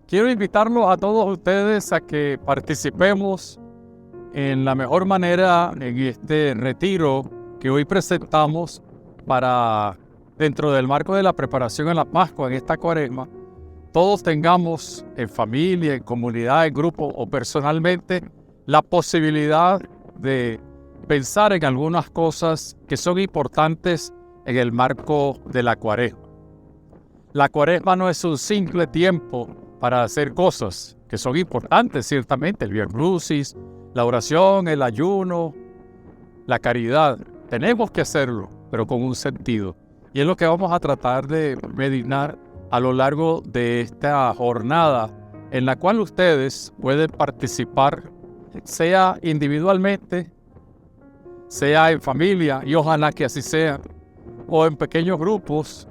Quiero invitarlos a todos ustedes a que participemos en la mejor manera en este retiro que hoy presentamos para, dentro del marco de la preparación a la Pascua en esta Cuaresma, todos tengamos en familia, en comunidad, en grupo o personalmente la posibilidad de pensar en algunas cosas que son importantes en el marco de la Cuaresma. La Cuaresma no es un simple tiempo para hacer cosas que son importantes, ciertamente, el Via Crucis, la oración, el ayuno, la caridad. Tenemos que hacerlo, pero con un sentido. Y es lo que vamos a tratar de meditar a lo largo de esta jornada en la cual ustedes pueden participar, sea individualmente, sea en familia, y ojalá que así sea, o en pequeños grupos,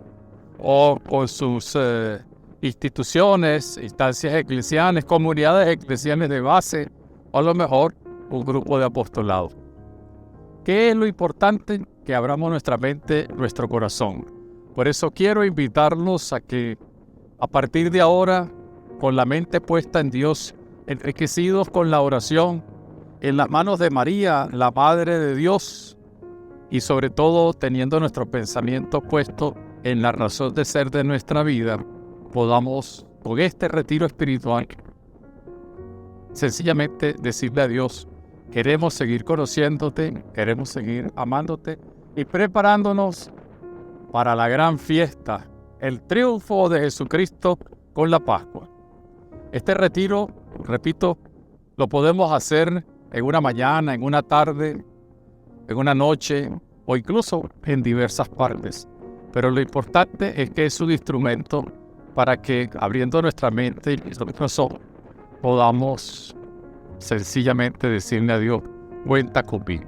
o con sus instituciones, instancias eclesiales, comunidades eclesiales de base, o a lo mejor un grupo de apostolado. ¿Qué es lo importante? Que abramos nuestra mente, nuestro corazón. Por eso quiero invitarlos a que a partir de ahora, con la mente puesta en Dios, enriquecidos con la oración, en las manos de María, la Madre de Dios, y sobre todo teniendo nuestro pensamiento puesto en la razón de ser de nuestra vida, podamos, con este retiro espiritual, sencillamente decirle a Dios: queremos seguir conociéndote, queremos seguir amándote y preparándonos para la gran fiesta, el triunfo de Jesucristo con la Pascua. Este retiro, repito, lo podemos hacer en una mañana, en una tarde, en una noche o incluso en diversas partes. Pero lo importante es que es un instrumento para que, abriendo nuestra mente y nuestros ojos, podamos sencillamente decirle a Dios: cuenta conmigo.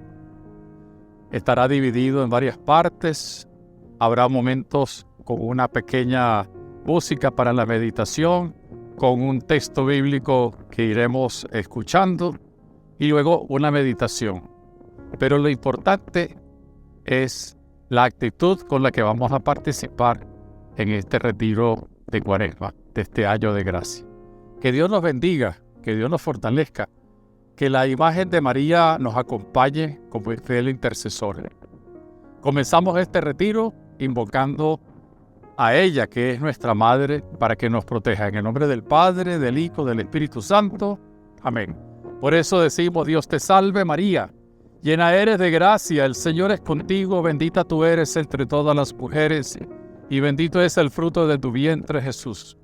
Estará dividido en varias partes. Habrá momentos con una pequeña música para la meditación, con un texto bíblico que iremos escuchando y luego una meditación. Pero lo importante es la actitud con la que vamos a participar en este retiro de Cuaresma, de este año de gracia. Que Dios nos bendiga, que Dios nos fortalezca, que la imagen de María nos acompañe como fiel intercesor. Comenzamos este retiro invocando a ella, que es nuestra Madre, para que nos proteja. En el nombre del Padre, del Hijo, del Espíritu Santo. Amén. Por eso decimos: Dios te salve María, llena eres de gracia, el Señor es contigo, bendita tú eres entre todas las mujeres, y bendito es el fruto de tu vientre, Jesús.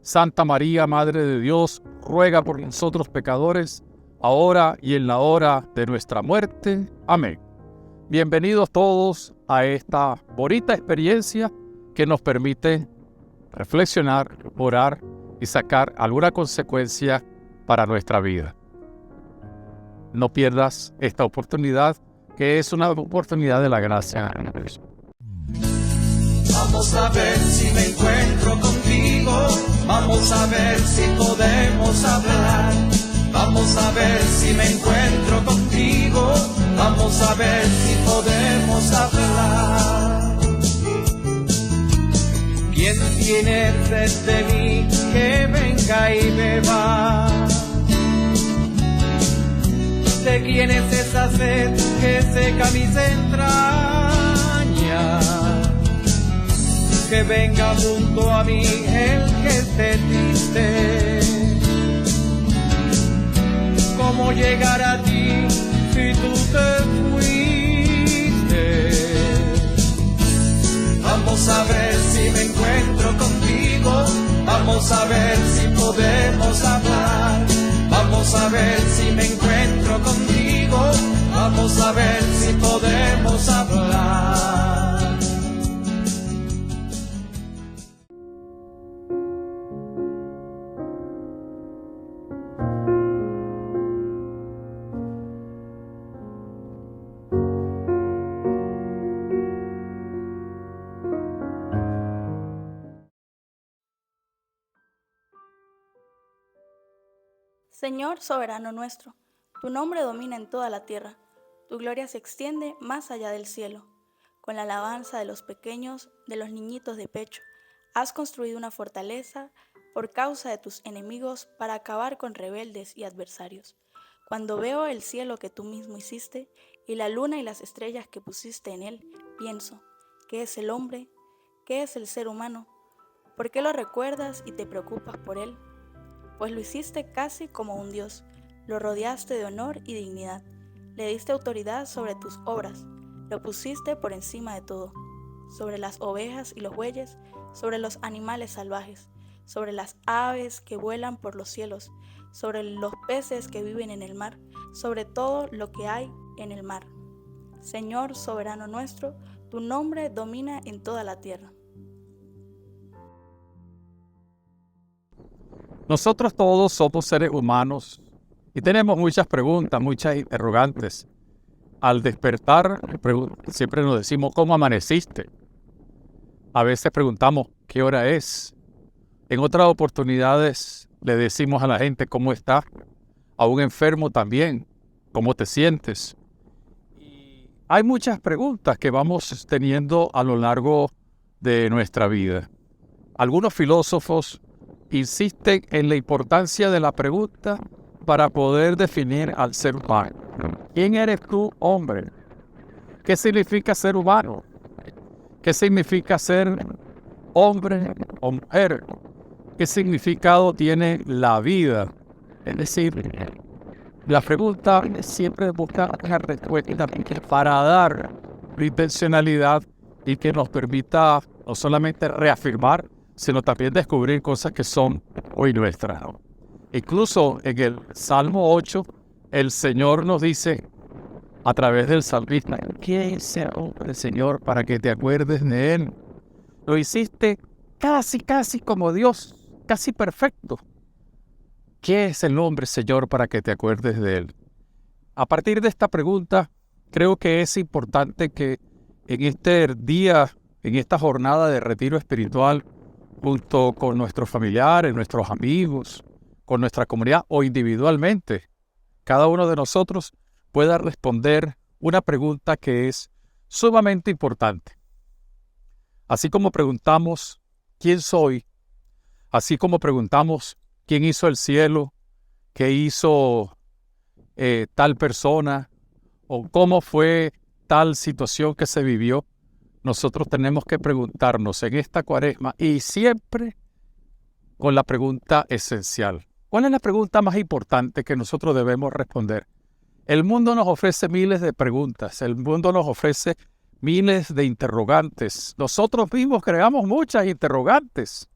Santa María, Madre de Dios, ruega por nosotros pecadores, ahora y en la hora de nuestra muerte. Amén. Bienvenidos todos a esta bonita experiencia que nos permite reflexionar, orar y sacar alguna consecuencia para nuestra vida. No pierdas esta oportunidad, que es una oportunidad de la gracia. Vamos a ver si me encuentro contigo, vamos a ver si podemos hablar, vamos a ver si me encuentro contigo, vamos a ver si podemos hablar. ¿Quién tiene sed de mí? Que venga y beba. ¿De quién es esa sed que seca mis entrañas? Que venga junto a mí el que esté triste. ¿Cómo llegar a ti si tú te fuiste? Vamos a ver si me encuentro contigo, vamos a ver si podemos hablar, vamos a ver si me encuentro contigo, vamos a ver si podemos hablar. Señor soberano nuestro, tu nombre domina en toda la tierra, tu gloria se extiende más allá del cielo. Con la alabanza de los pequeños, de los niñitos de pecho, has construido una fortaleza por causa de tus enemigos, para acabar con rebeldes y adversarios. Cuando veo el cielo que tú mismo hiciste, y la luna y las estrellas que pusiste en él, pienso, ¿qué es el hombre? ¿Qué es el ser humano? ¿Por qué lo recuerdas y te preocupas por él? Pues lo hiciste casi como un dios, lo rodeaste de honor y dignidad, le diste autoridad sobre tus obras, lo pusiste por encima de todo, sobre las ovejas y los bueyes, sobre los animales salvajes, sobre las aves que vuelan por los cielos, sobre los peces que viven en el mar, sobre todo lo que hay en el mar. Señor soberano nuestro, tu nombre domina en toda la tierra. Nosotros todos somos seres humanos y tenemos muchas preguntas, muchas interrogantes. Al despertar, siempre nos decimos, ¿cómo amaneciste? A veces preguntamos, ¿qué hora es? En otras oportunidades le decimos a la gente, ¿cómo está? A un enfermo también, ¿cómo te sientes? Y hay muchas preguntas que vamos teniendo a lo largo de nuestra vida. Algunos filósofos insisten en la importancia de la pregunta para poder definir al ser humano. ¿Quién eres tú, hombre? ¿Qué significa ser humano? ¿Qué significa ser hombre o mujer? ¿Qué significado tiene la vida? Es decir, la pregunta siempre busca una respuesta para dar intencionalidad y que nos permita no solamente reafirmar, sino también descubrir cosas que son hoy nuestras. Incluso en el Salmo 8, el Señor nos dice, a través del salmista, ¿qué es el hombre, Señor, para que te acuerdes de él? Lo hiciste casi como Dios, casi perfecto. ¿Qué es el hombre, Señor, para que te acuerdes de él? A partir de esta pregunta, creo que es importante que en este día, en esta jornada de retiro espiritual, junto con nuestros familiares, nuestros amigos, con nuestra comunidad o individualmente, cada uno de nosotros pueda responder una pregunta que es sumamente importante. Así como preguntamos, ¿quién soy? Así como preguntamos, ¿quién hizo el cielo? ¿Qué hizo tal persona? ¿O cómo fue tal situación que se vivió? Nosotros tenemos que preguntarnos en esta cuaresma y siempre con la pregunta esencial. ¿Cuál es la pregunta más importante que nosotros debemos responder? El mundo nos ofrece miles de preguntas, el mundo nos ofrece miles de interrogantes. Nosotros mismos creamos muchas interrogantes.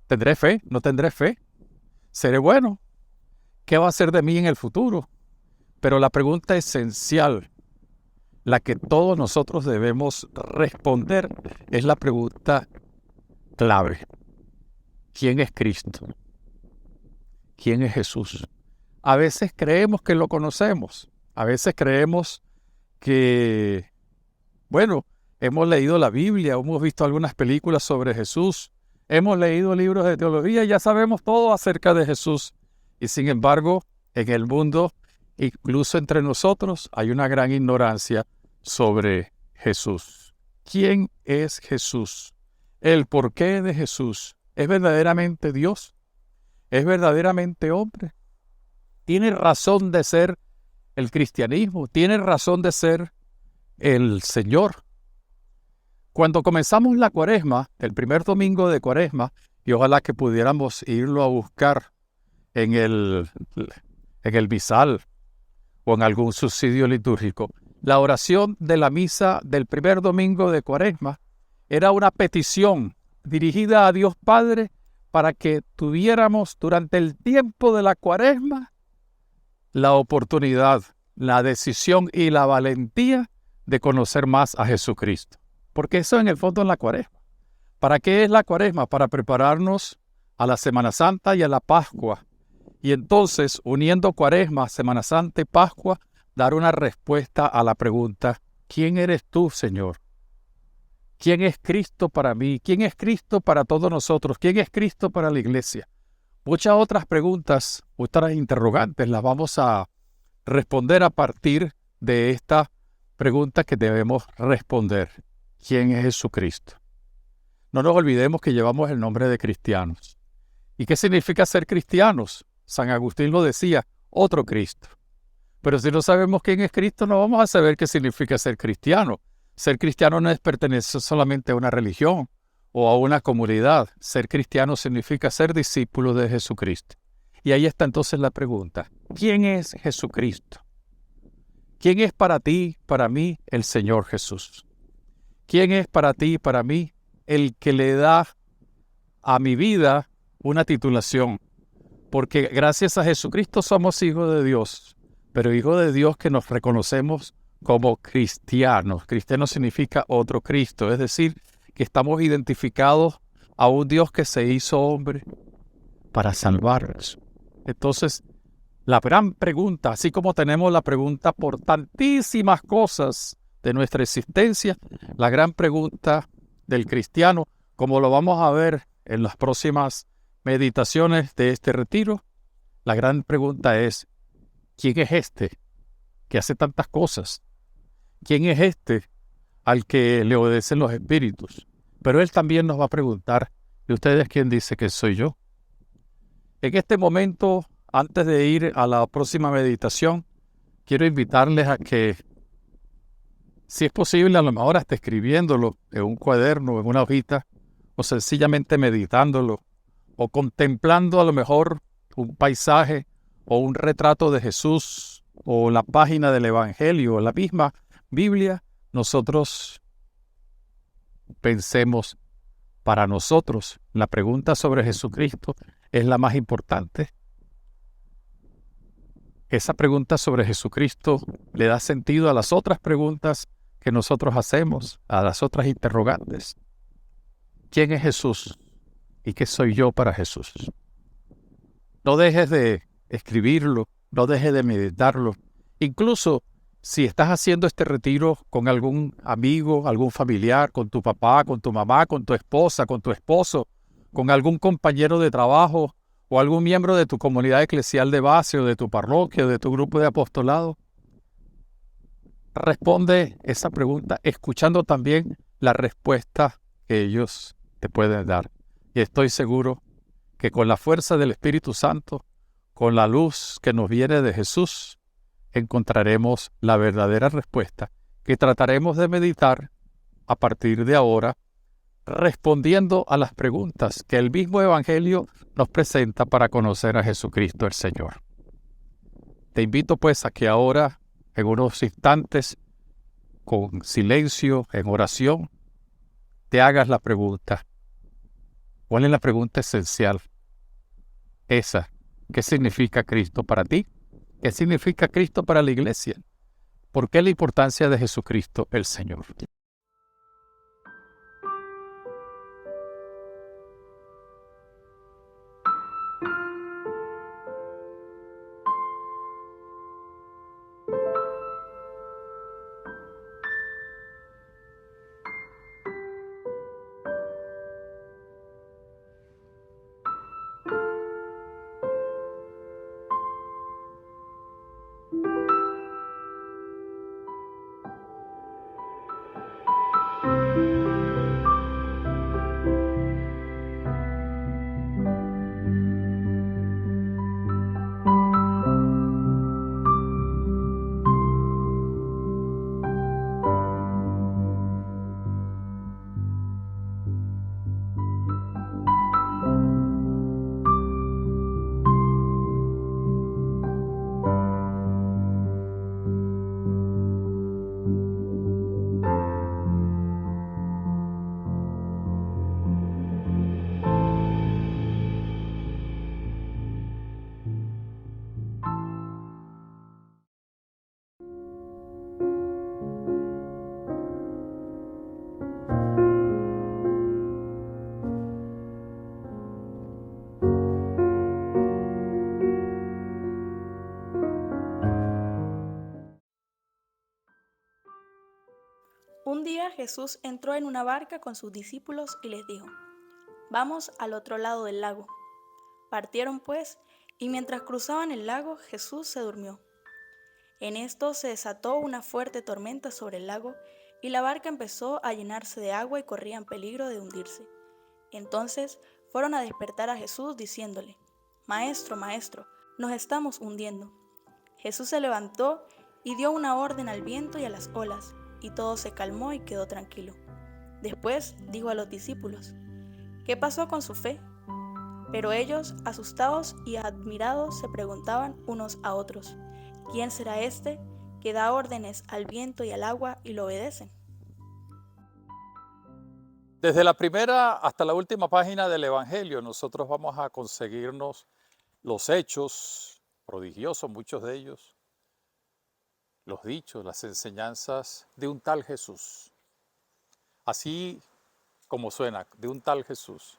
¿Tendré fe? ¿No tendré fe? ¿Seré bueno? ¿Qué va a ser de mí en el futuro? Pero la pregunta esencial, la que todos nosotros debemos responder, es la pregunta clave. ¿Quién es Cristo? ¿Quién es Jesús? A veces creemos que lo conocemos. A veces creemos que, hemos leído la Biblia, hemos visto algunas películas sobre Jesús, hemos leído libros de teología y ya sabemos todo acerca de Jesús. Y sin embargo, en el mundo, incluso entre nosotros, hay una gran ignorancia sobre Jesús. ¿Quién es Jesús? El porqué de Jesús. ¿Es verdaderamente Dios? ¿Es verdaderamente hombre? ¿Tiene razón de ser el cristianismo? ¿Tiene razón de ser el Señor? Cuando comenzamos la cuaresma, el primer domingo de cuaresma, y ojalá que pudiéramos irlo a buscar en el misal o en algún subsidio litúrgico, la oración de la misa del primer domingo de cuaresma era una petición dirigida a Dios Padre para que tuviéramos durante el tiempo de la cuaresma la oportunidad, la decisión y la valentía de conocer más a Jesucristo. Porque eso en el fondo es la cuaresma. ¿Para qué es la cuaresma? Para prepararnos a la Semana Santa y a la Pascua. Y entonces, uniendo cuaresma, Semana Santa y Pascua, dar una respuesta a la pregunta, ¿quién eres tú, Señor? ¿Quién es Cristo para mí? ¿Quién es Cristo para todos nosotros? ¿Quién es Cristo para la iglesia? Muchas otras preguntas, otras interrogantes las vamos a responder a partir de esta pregunta que debemos responder. ¿Quién es Jesucristo? No nos olvidemos que llevamos el nombre de cristianos. ¿Y qué significa ser cristianos? San Agustín lo decía, otro Cristo. Pero si no sabemos quién es Cristo, no vamos a saber qué significa ser cristiano. Ser cristiano no es pertenecer solamente a una religión o a una comunidad. Ser cristiano significa ser discípulo de Jesucristo. Y ahí está entonces la pregunta, ¿quién es Jesucristo? ¿Quién es para ti, para mí, el Señor Jesús? ¿Quién es para ti, para mí, el que le da a mi vida una titulación? Porque gracias a Jesucristo somos hijos de Dios, pero hijos de Dios que nos reconocemos como cristianos. Cristiano significa otro Cristo, es decir, que estamos identificados a un Dios que se hizo hombre para salvarnos. Entonces, la gran pregunta, así como tenemos la pregunta por tantísimas cosas de nuestra existencia, la gran pregunta del cristiano, como lo vamos a ver en las próximas meditaciones de este retiro, la gran pregunta es, ¿quién es este que hace tantas cosas? ¿Quién es este al que le obedecen los espíritus? Pero él también nos va a preguntar, ¿y ustedes quién dice que soy yo? En este momento, antes de ir a la próxima meditación, quiero invitarles a que, si es posible, a lo mejor hasta escribiéndolo en un cuaderno, en una hojita, o sencillamente meditándolo, o contemplando a lo mejor un paisaje o un retrato de Jesús, o la página del Evangelio, o la misma Biblia, nosotros pensemos para nosotros. La pregunta sobre Jesucristo es la más importante. Esa pregunta sobre Jesucristo le da sentido a las otras preguntas que nosotros hacemos, a las otras interrogantes. ¿Quién es Jesús? ¿Y qué soy yo para Jesús? No dejes de escribirlo, no dejes de meditarlo. Incluso si estás haciendo este retiro con algún amigo, algún familiar, con tu papá, con tu mamá, con tu esposa, con tu esposo, con algún compañero de trabajo o algún miembro de tu comunidad eclesial de base o de tu parroquia o de tu grupo de apostolado, responde esa pregunta escuchando también la respuesta que ellos te pueden dar. Y estoy seguro que con la fuerza del Espíritu Santo, con la luz que nos viene de Jesús, encontraremos la verdadera respuesta que trataremos de meditar a partir de ahora, respondiendo a las preguntas que el mismo Evangelio nos presenta para conocer a Jesucristo el Señor. Te invito pues a que ahora, en unos instantes, con silencio, en oración, te hagas la pregunta. ¿Cuál es la pregunta esencial? Esa, ¿qué significa Cristo para ti? ¿Qué significa Cristo para la iglesia? ¿Por qué la importancia de Jesucristo el Señor? Un día Jesús entró en una barca con sus discípulos y les dijo: «Vamos al otro lado del lago». Partieron pues, y mientras cruzaban el lago, Jesús se durmió. En esto se desató una fuerte tormenta sobre el lago, y la barca empezó a llenarse de agua y corría en peligro de hundirse. Entonces fueron a despertar a Jesús diciéndole: Maestro, maestro, nos estamos hundiendo. Jesús se levantó y dio una orden al viento y a las olas, y todo se calmó y quedó tranquilo. Después dijo a los discípulos: ¿Qué pasó con su fe? Pero ellos, asustados y admirados, se preguntaban unos a otros: ¿Quién será este que da órdenes al viento y al agua y lo obedecen? Desde la primera hasta la última página del Evangelio, nosotros vamos a conseguirnos los hechos prodigiosos, muchos de ellos, los dichos, las enseñanzas de un tal Jesús. Así como suena, de un tal Jesús.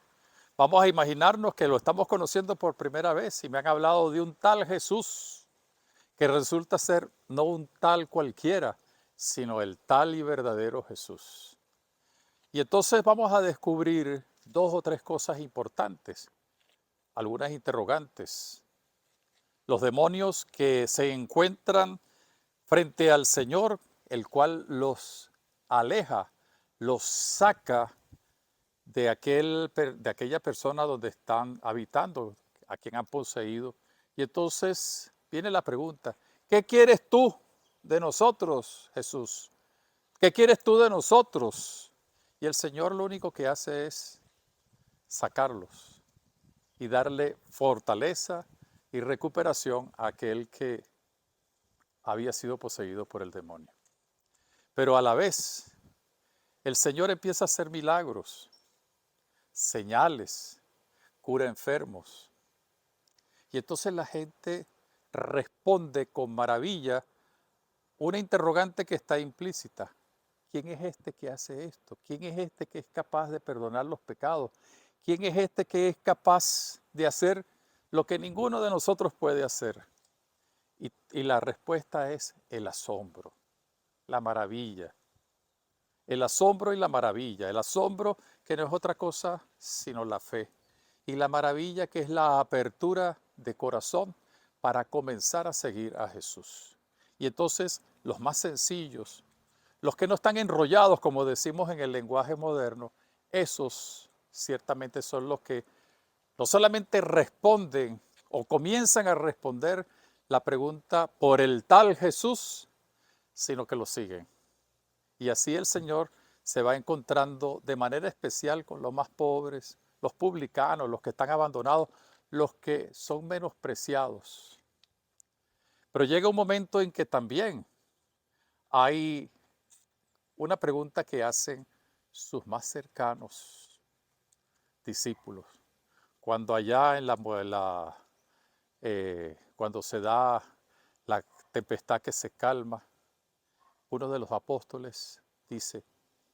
Vamos a imaginarnos que lo estamos conociendo por primera vez y me han hablado de un tal Jesús, que resulta ser no un tal cualquiera, sino el tal y verdadero Jesús. Y entonces vamos a descubrir dos o tres cosas importantes, algunas interrogantes. Los demonios que se encuentran frente al Señor, el cual los aleja, los saca de aquella persona donde están habitando, a quien han poseído. Y entonces viene la pregunta: ¿qué quieres tú de nosotros, Jesús? ¿Qué quieres tú de nosotros? Y el Señor lo único que hace es sacarlos y darle fortaleza y recuperación a aquel que había sido poseído por el demonio. Pero a la vez, el Señor empieza a hacer milagros, señales, cura enfermos. Y entonces la gente responde con maravilla una interrogante que está implícita: ¿quién es este que hace esto? ¿Quién es este que es capaz de perdonar los pecados? ¿Quién es este que es capaz de hacer lo que ninguno de nosotros puede hacer? Y la respuesta es el asombro, la maravilla. El asombro y la maravilla. El asombro que no es otra cosa sino la fe. Y la maravilla que es la apertura de corazón para comenzar a seguir a Jesús. Y entonces los más sencillos, los que no están enrollados, como decimos en el lenguaje moderno, esos ciertamente son los que no solamente responden o comienzan a responder la pregunta por el tal Jesús, sino que lo siguen. Y así el Señor se va encontrando de manera especial con los más pobres, los publicanos, los que están abandonados, los que son menospreciados. Pero llega un momento en que también hay una pregunta que hacen sus más cercanos discípulos. Cuando allá cuando se da la tempestad que se calma, uno de los apóstoles dice: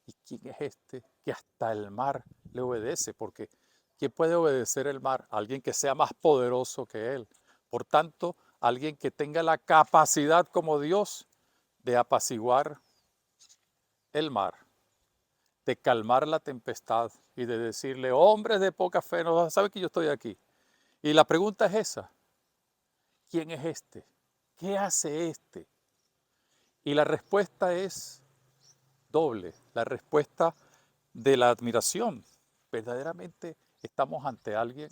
¿y quién es este que hasta el mar le obedece? Porque ¿quién puede obedecer el mar? Alguien que sea más poderoso que él. Por tanto, alguien que tenga la capacidad como Dios de apaciguar el mar, de calmar la tempestad y de decirle: hombres de poca fe, no saben que yo estoy aquí. Y la pregunta es esa: ¿quién es este? ¿Qué hace este? Y la respuesta es doble, la respuesta de la admiración. Verdaderamente estamos ante alguien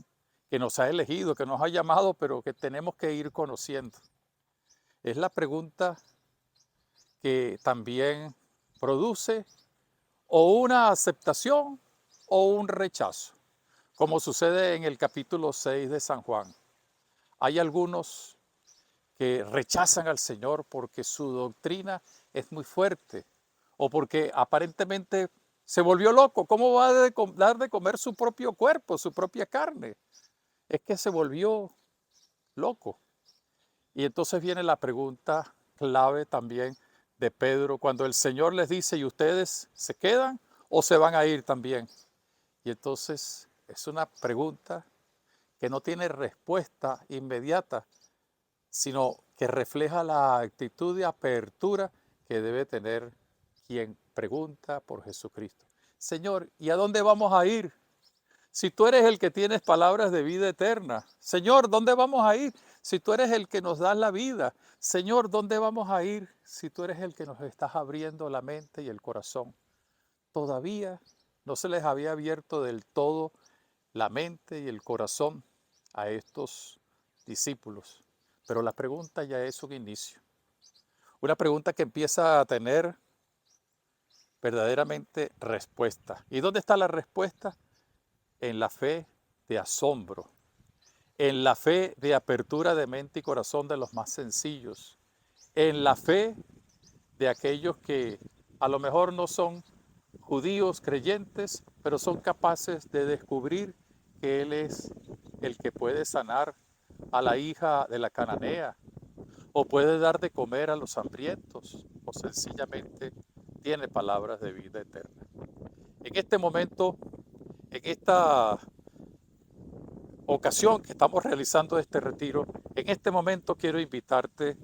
que nos ha elegido, que nos ha llamado, pero que tenemos que ir conociendo. Es la pregunta que también produce o una aceptación o un rechazo, como sucede en el capítulo 6 de San Juan. Hay algunos que rechazan al Señor porque su doctrina es muy fuerte o porque aparentemente se volvió loco. ¿Cómo va a dar de comer su propio cuerpo, su propia carne? Es que se volvió loco. Y entonces viene la pregunta clave también de Pedro, cuando el Señor les dice: ¿y ustedes se quedan o se van a ir también? Y entonces es una pregunta que no tiene respuesta inmediata, sino que refleja la actitud de apertura que debe tener quien pregunta por Jesucristo. Señor, ¿y a dónde vamos a ir? Si tú eres el que tienes palabras de vida eterna. Señor, ¿dónde vamos a ir? Si tú eres el que nos das la vida. Señor, ¿dónde vamos a ir? Si tú eres el que nos estás abriendo la mente y el corazón. Todavía no se les había abierto del todo la mente y el corazón a estos discípulos. Pero la pregunta ya es un inicio. Una pregunta que empieza a tener verdaderamente respuesta. ¿Y dónde está la respuesta? En la fe de asombro, en la fe de apertura de mente y corazón de los más sencillos, en la fe de aquellos que a lo mejor no son judíos creyentes, pero son capaces de descubrir que Él es el que puede sanar a la hija de la cananea, o puede dar de comer a los hambrientos, o sencillamente tiene palabras de vida eterna. En este momento, en esta ocasión que estamos realizando este retiro, en este momento quiero invitarte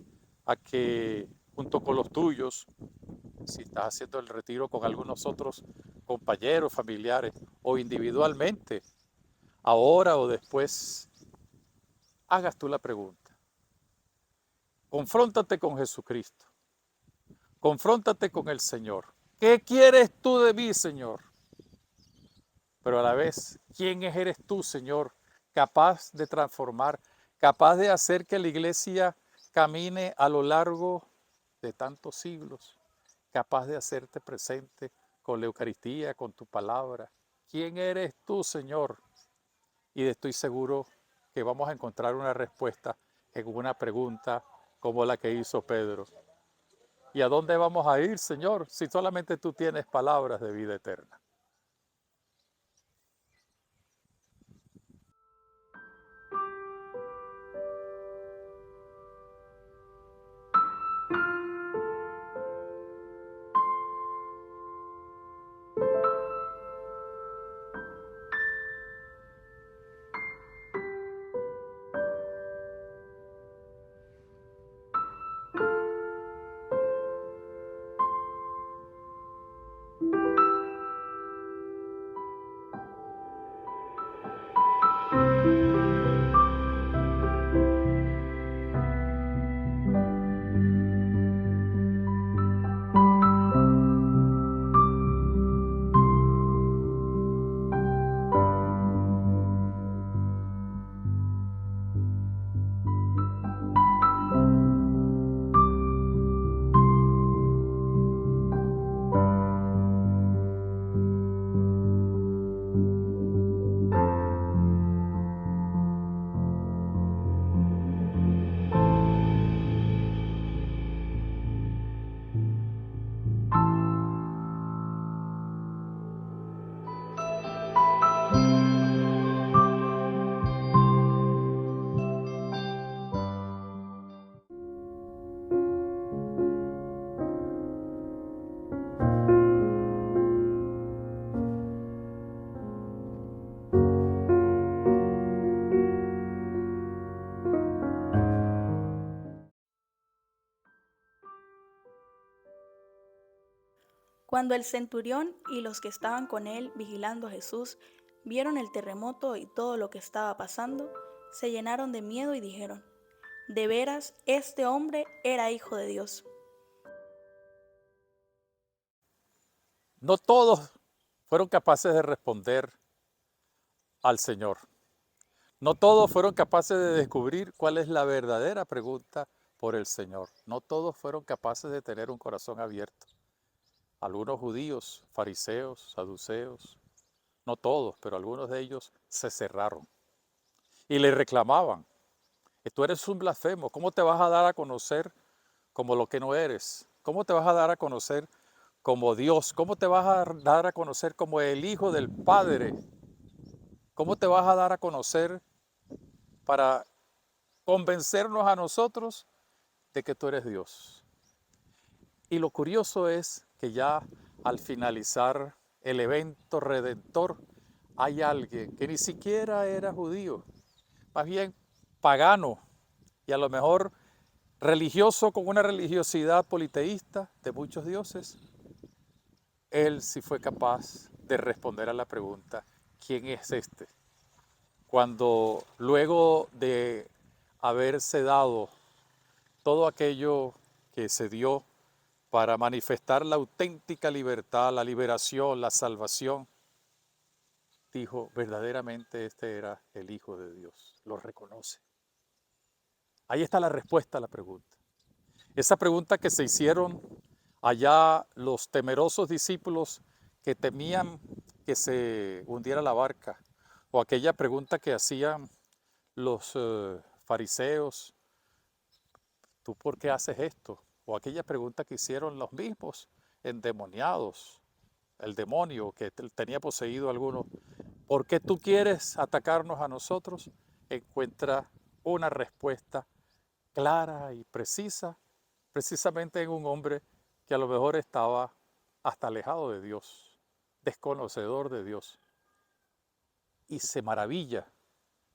a que junto con los tuyos, si estás haciendo el retiro con algunos otros compañeros, familiares o individualmente, ahora o después, hagas tú la pregunta. Confróntate con Jesucristo. Confróntate con el Señor. ¿Qué quieres tú de mí, Señor? Pero a la vez, ¿quién eres tú, Señor? Capaz de transformar, capaz de hacer que la iglesia camine a lo largo de tantos siglos, capaz de hacerte presente con la Eucaristía, con tu palabra. ¿Quién eres tú, Señor? Y estoy seguro que vamos a encontrar una respuesta en una pregunta como la que hizo Pedro. ¿Y a dónde vamos a ir, Señor, si solamente tú tienes palabras de vida eterna? Cuando el centurión y los que estaban con él vigilando a Jesús vieron el terremoto y todo lo que estaba pasando, se llenaron de miedo y dijeron: de veras, este hombre era hijo de Dios. No todos fueron capaces de responder al Señor. No todos fueron capaces de descubrir cuál es la verdadera pregunta por el Señor. No todos fueron capaces de tener un corazón abierto. Algunos judíos, fariseos, saduceos, no todos, pero algunos de ellos se cerraron y le reclamaban: tú eres un blasfemo, ¿cómo te vas a dar a conocer como lo que no eres? ¿Cómo te vas a dar a conocer como Dios? ¿Cómo te vas a dar a conocer como el Hijo del Padre? ¿Cómo te vas a dar a conocer para convencernos a nosotros de que tú eres Dios? Y lo curioso es que ya al finalizar el evento redentor, hay alguien que ni siquiera era judío, más bien pagano, y a lo mejor religioso con una religiosidad politeísta de muchos dioses. Él sí fue capaz de responder a la pregunta: ¿quién es este? Cuando luego de haberse dado todo aquello que se dio para manifestar la auténtica libertad, la liberación, la salvación, dijo, verdaderamente este era el Hijo de Dios. Lo reconoce. Ahí está la respuesta a la pregunta. Esa pregunta que se hicieron allá los temerosos discípulos que temían que se hundiera la barca, o aquella pregunta que hacían los fariseos, ¿tú por qué haces esto? O aquella pregunta que hicieron los mismos endemoniados, el demonio que tenía poseído a algunos, ¿por qué tú quieres atacarnos a nosotros? Encuentra una respuesta clara y precisa, precisamente en un hombre que a lo mejor estaba hasta alejado de Dios, desconocedor de Dios, y se maravilla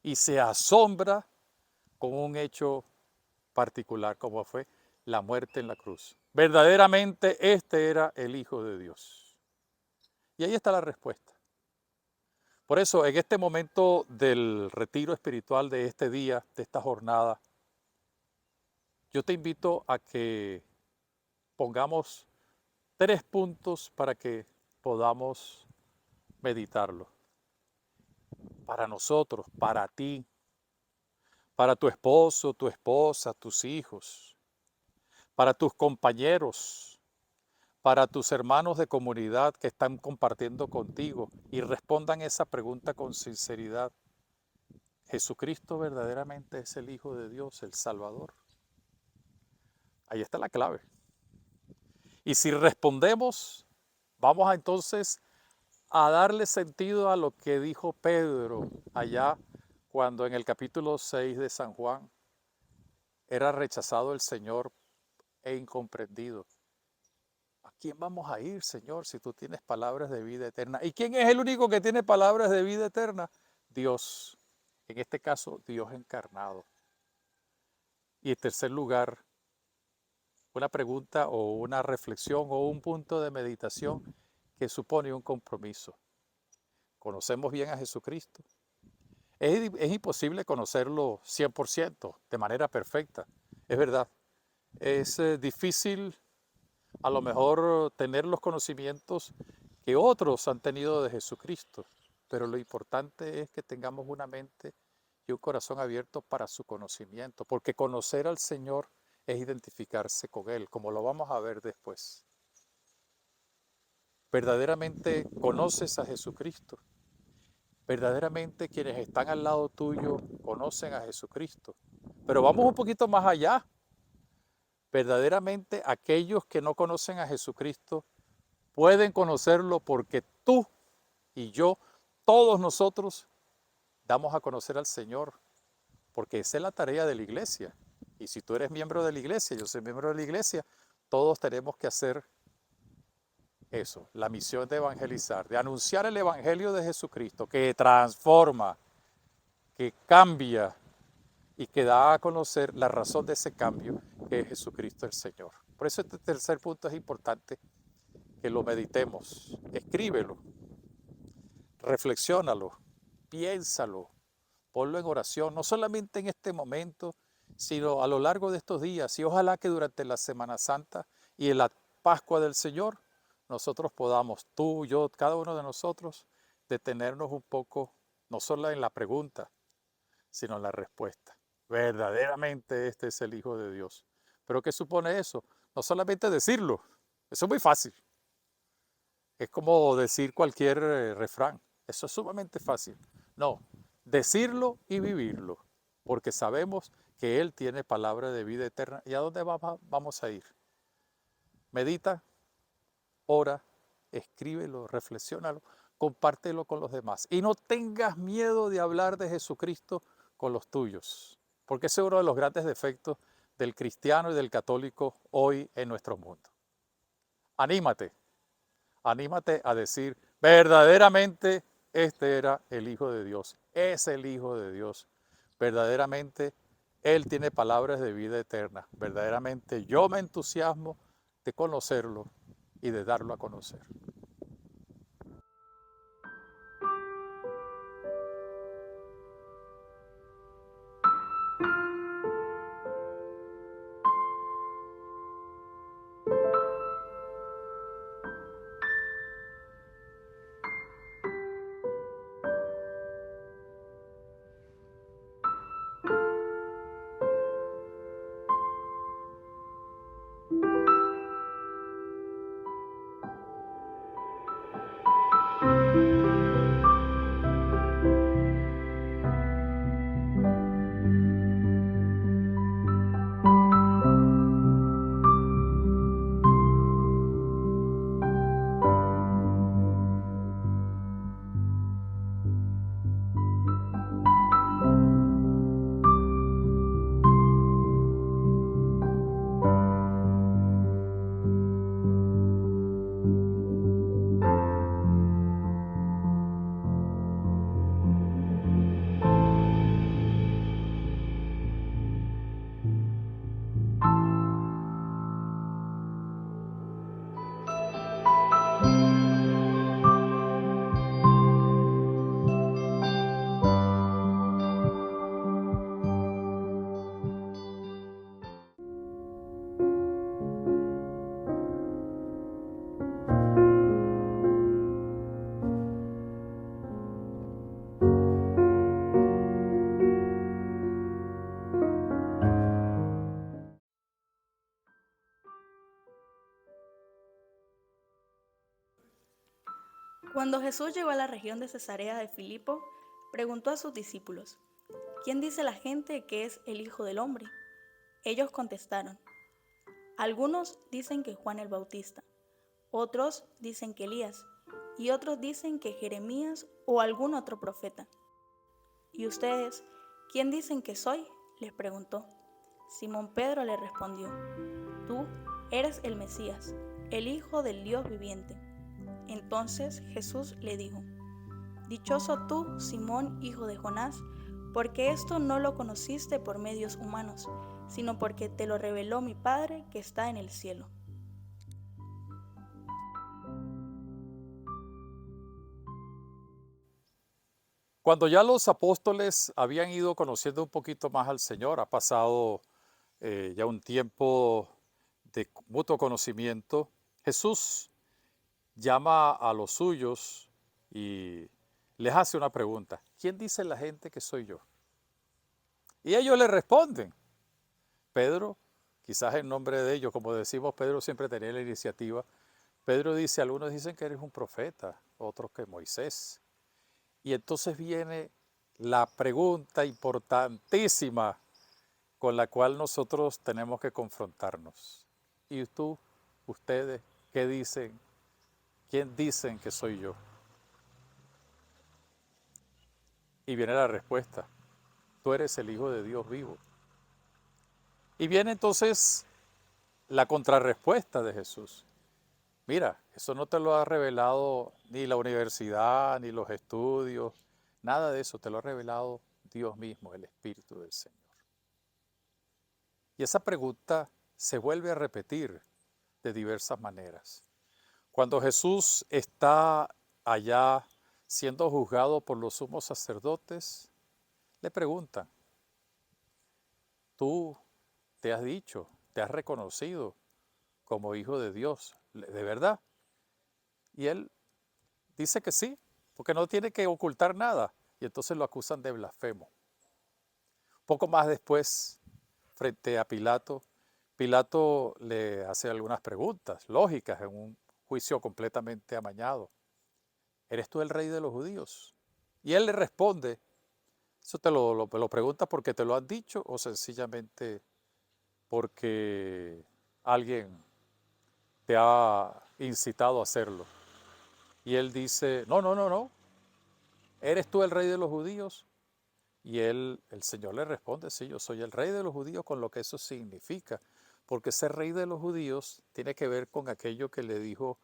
y se asombra con un hecho particular como fue la muerte en la cruz. Verdaderamente este era el Hijo de Dios. Y ahí está la respuesta. Por eso, en este momento del retiro espiritual de este día, de esta jornada, yo te invito a que pongamos 3 puntos para que podamos meditarlo. Para nosotros, para ti, para tu esposo, tu esposa, tus hijos, para tus compañeros, para tus hermanos de comunidad que están compartiendo contigo y respondan esa pregunta con sinceridad. ¿Jesucristo verdaderamente es el Hijo de Dios, el Salvador? Ahí está la clave. Y si respondemos, vamos entonces a darle sentido a lo que dijo Pedro allá cuando en el capítulo 6 de San Juan era rechazado el Señor e incomprendido. ¿A quién vamos a ir, Señor, si tú tienes palabras de vida eterna? ¿Y quién es el único que tiene palabras de vida eterna? Dios. En este caso, Dios encarnado. Y en tercer lugar, una pregunta o una reflexión o un punto de meditación que supone un compromiso. ¿Conocemos bien a Jesucristo? Es imposible conocerlo 100%, de manera perfecta, es verdad. Es difícil a lo mejor tener los conocimientos que otros han tenido de Jesucristo, pero lo importante es que tengamos una mente y un corazón abierto para su conocimiento, porque conocer al Señor es identificarse con Él, como lo vamos a ver después. ¿Verdaderamente conoces a Jesucristo? ¿Verdaderamente quienes están al lado tuyo conocen a Jesucristo? Pero vamos un poquito más allá. Verdaderamente aquellos que no conocen a Jesucristo pueden conocerlo porque tú y yo, todos nosotros, damos a conocer al Señor, porque esa es la tarea de la iglesia. Y si tú eres miembro de la iglesia, yo soy miembro de la iglesia, todos tenemos que hacer eso, la misión de evangelizar, de anunciar el evangelio de Jesucristo, que transforma, que cambia y que da a conocer la razón de ese cambio, que es Jesucristo el Señor. Por eso este tercer punto es importante que lo meditemos. Escríbelo, reflexiónalo, piénsalo, ponlo en oración, no solamente en este momento, sino a lo largo de estos días. Y ojalá que durante la Semana Santa y en la Pascua del Señor, nosotros podamos, tú, yo, cada uno de nosotros, detenernos un poco, no solo en la pregunta, sino en la respuesta. Verdaderamente este es el Hijo de Dios. ¿Pero qué supone eso? No solamente decirlo, eso es muy fácil. Es como decir cualquier refrán. Eso es sumamente fácil. No, decirlo y vivirlo, porque sabemos que Él tiene palabra de vida eterna. ¿Y a dónde vamos a ir? Medita, ora, escríbelo, reflexiónalo, compártelo con los demás. Y no tengas miedo de hablar de Jesucristo con los tuyos, porque ese es uno de los grandes defectos del cristiano y del católico hoy en nuestro mundo. Anímate. Anímate a decir, verdaderamente este era el Hijo de Dios, es el Hijo de Dios. Verdaderamente Él tiene palabras de vida eterna. Verdaderamente yo me entusiasmo de conocerlo y de darlo a conocer. Cuando Jesús llegó a la región de Cesarea de Filipo, preguntó a sus discípulos: ¿Quién dice la gente que es el Hijo del Hombre? Ellos contestaron: algunos dicen que Juan el Bautista, otros dicen que Elías, y otros dicen que Jeremías o algún otro profeta. ¿Y ustedes, quién dicen que soy?, les preguntó. Simón Pedro le respondió: tú eres el Mesías, el Hijo del Dios viviente. Entonces Jesús le dijo: dichoso tú, Simón, hijo de Jonás, porque esto no lo conociste por medios humanos, sino porque te lo reveló mi Padre que está en el cielo. Cuando ya los apóstoles habían ido conociendo un poquito más al Señor, ha pasado ya un tiempo de mutuo conocimiento, Jesús llama a los suyos y les hace una pregunta: ¿quién dice la gente que soy yo? Y ellos le responden. Pedro, quizás en nombre de ellos, como decimos, Pedro siempre tenía la iniciativa. Pedro dice: algunos dicen que eres un profeta, otros que Moisés. Y entonces viene la pregunta importantísima con la cual nosotros tenemos que confrontarnos. ¿Y tú, ustedes, qué dicen? ¿Quién dicen que soy yo? Y viene la respuesta: tú eres el Hijo de Dios vivo. Y viene entonces la contrarrespuesta de Jesús. Mira, eso no te lo ha revelado ni la universidad, ni los estudios, nada de eso, te lo ha revelado Dios mismo, el Espíritu del Señor. Y esa pregunta se vuelve a repetir de diversas maneras. Cuando Jesús está allá siendo juzgado por los sumos sacerdotes, le preguntan: ¿tú te has dicho, te has reconocido como hijo de Dios, de verdad? Y él dice que sí, porque no tiene que ocultar nada. Y entonces lo acusan de blasfemo. Poco más después, frente a Pilato, Pilato le hace algunas preguntas lógicas en un juicio completamente amañado. ¿Eres tú el rey de los judíos? Y él le responde: ¿eso te lo preguntas porque te lo han dicho o sencillamente porque alguien te ha incitado a hacerlo? Y él dice: no, no, no, no. ¿Eres tú el rey de los judíos? Y el Señor le responde: sí, yo soy el rey de los judíos, con lo que eso significa. Porque ser rey de los judíos tiene que ver con aquello que le dijo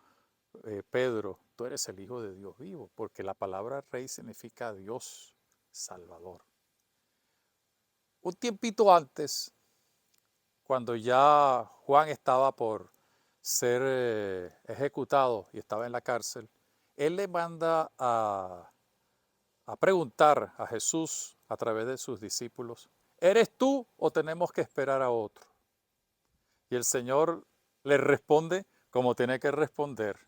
Pedro: tú eres el Hijo de Dios vivo, porque la palabra rey significa Dios Salvador. Un tiempito antes, cuando ya Juan estaba por ser ejecutado y estaba en la cárcel, él le manda a preguntar a Jesús a través de sus discípulos: ¿eres tú o tenemos que esperar a otro? Y el Señor le responde como tiene que responder.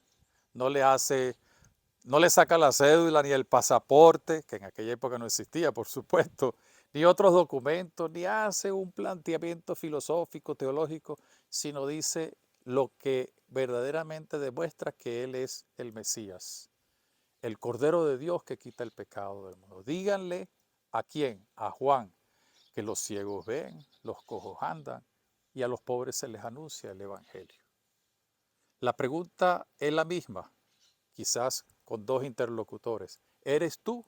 No le saca la cédula ni el pasaporte, que en aquella época no existía, por supuesto, ni otros documentos, ni hace un planteamiento filosófico, teológico, sino dice lo que verdaderamente demuestra que Él es el Mesías, el Cordero de Dios que quita el pecado del mundo. Díganle ¿a quién? A Juan, que los ciegos ven, los cojos andan y a los pobres se les anuncia el Evangelio. La pregunta es la misma, quizás con dos interlocutores. ¿Eres tú?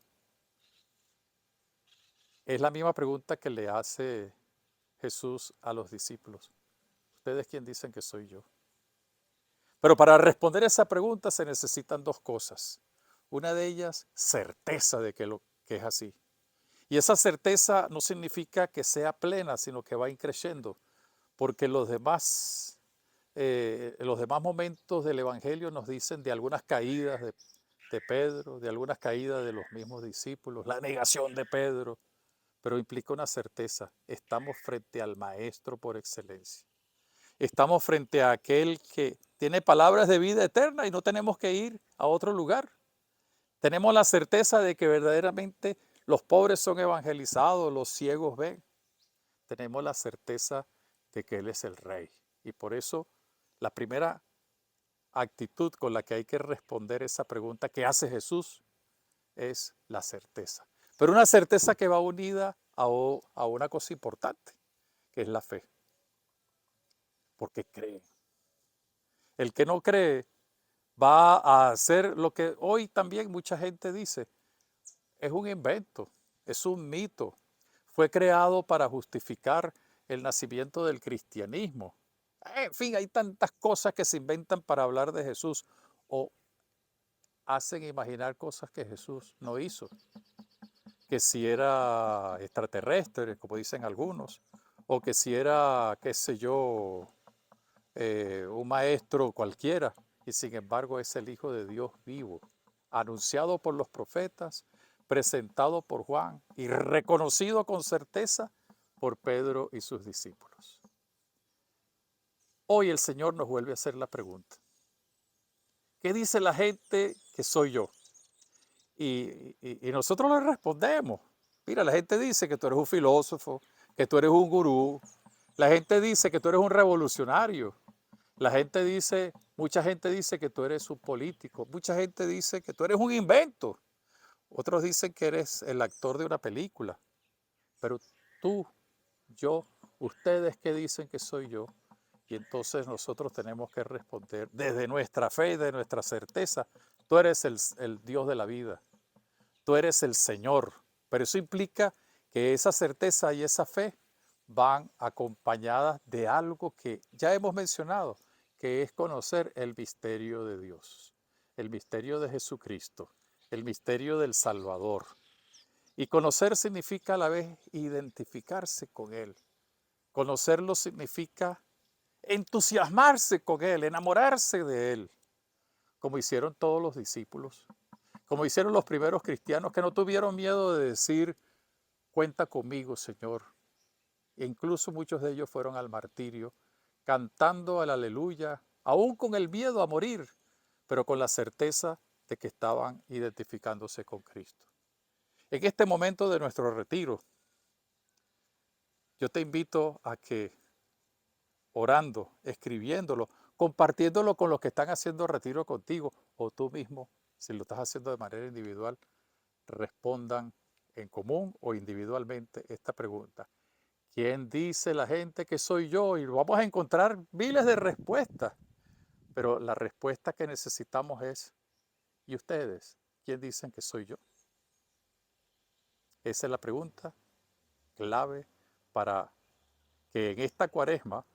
Es la misma pregunta que le hace Jesús a los discípulos. ¿Ustedes quién dicen que soy yo? Pero para responder esa pregunta se necesitan dos cosas. Una de ellas, certeza de que es así. Y esa certeza no significa que sea plena, sino que va increciendo, porque los demás momentos del Evangelio nos dicen de algunas caídas de Pedro, de algunas caídas de los mismos discípulos, la negación de Pedro, pero implica una certeza: estamos frente al Maestro por excelencia. Estamos frente a aquel que tiene palabras de vida eterna y no tenemos que ir a otro lugar. Tenemos la certeza de que verdaderamente los pobres son evangelizados, los ciegos ven. Tenemos la certeza de que Él es el Rey. Y por eso la primera actitud con la que hay que responder esa pregunta que hace Jesús es la certeza. Pero una certeza que va unida a una cosa importante, que es la fe. Porque cree. El que no cree va a hacer lo que hoy también mucha gente dice. Es un invento, es un mito. Fue creado para justificar el nacimiento del cristianismo. En fin, hay tantas cosas que se inventan para hablar de Jesús o hacen imaginar cosas que Jesús no hizo. Que si era extraterrestre, como dicen algunos, o que si era, qué sé yo, un maestro cualquiera, y sin embargo es el Hijo de Dios vivo, anunciado por los profetas, presentado por Juan y reconocido con certeza por Pedro y sus discípulos. Hoy el Señor nos vuelve a hacer la pregunta: ¿qué dice la gente que soy yo? Y nosotros le respondemos. Mira, la gente dice que tú eres un filósofo, que tú eres un gurú, la gente dice que tú eres un revolucionario, mucha gente dice que tú eres un político, mucha gente dice que tú eres un invento, otros dicen que eres el actor de una película, pero tú, yo, ustedes que dicen que soy yo, y entonces nosotros tenemos que responder desde nuestra fe y de nuestra certeza: tú eres el Dios de la vida, tú eres el Señor, pero eso implica que esa certeza y esa fe van acompañadas de algo que ya hemos mencionado, que es conocer el misterio de Dios, el misterio de Jesucristo, el misterio del Salvador. Y conocer significa a la vez identificarse con Él. Conocerlo significa entusiasmarse con Él, enamorarse de Él, como hicieron todos los discípulos, como hicieron los primeros cristianos que no tuvieron miedo de decir: cuenta conmigo, Señor. E incluso muchos de ellos fueron al martirio, cantando al aleluya, aún con el miedo a morir, pero con la certeza de que estaban identificándose con Cristo. En este momento de nuestro retiro, yo te invito a que orando, escribiéndolo, compartiéndolo con los que están haciendo retiro contigo, o tú mismo, si lo estás haciendo de manera individual, respondan en común o individualmente esta pregunta: ¿quién dice la gente que soy yo? Y vamos a encontrar miles de respuestas, pero la respuesta que necesitamos es: ¿y ustedes? ¿Quién dicen que soy yo? Esa es la pregunta clave para que en esta Cuaresma,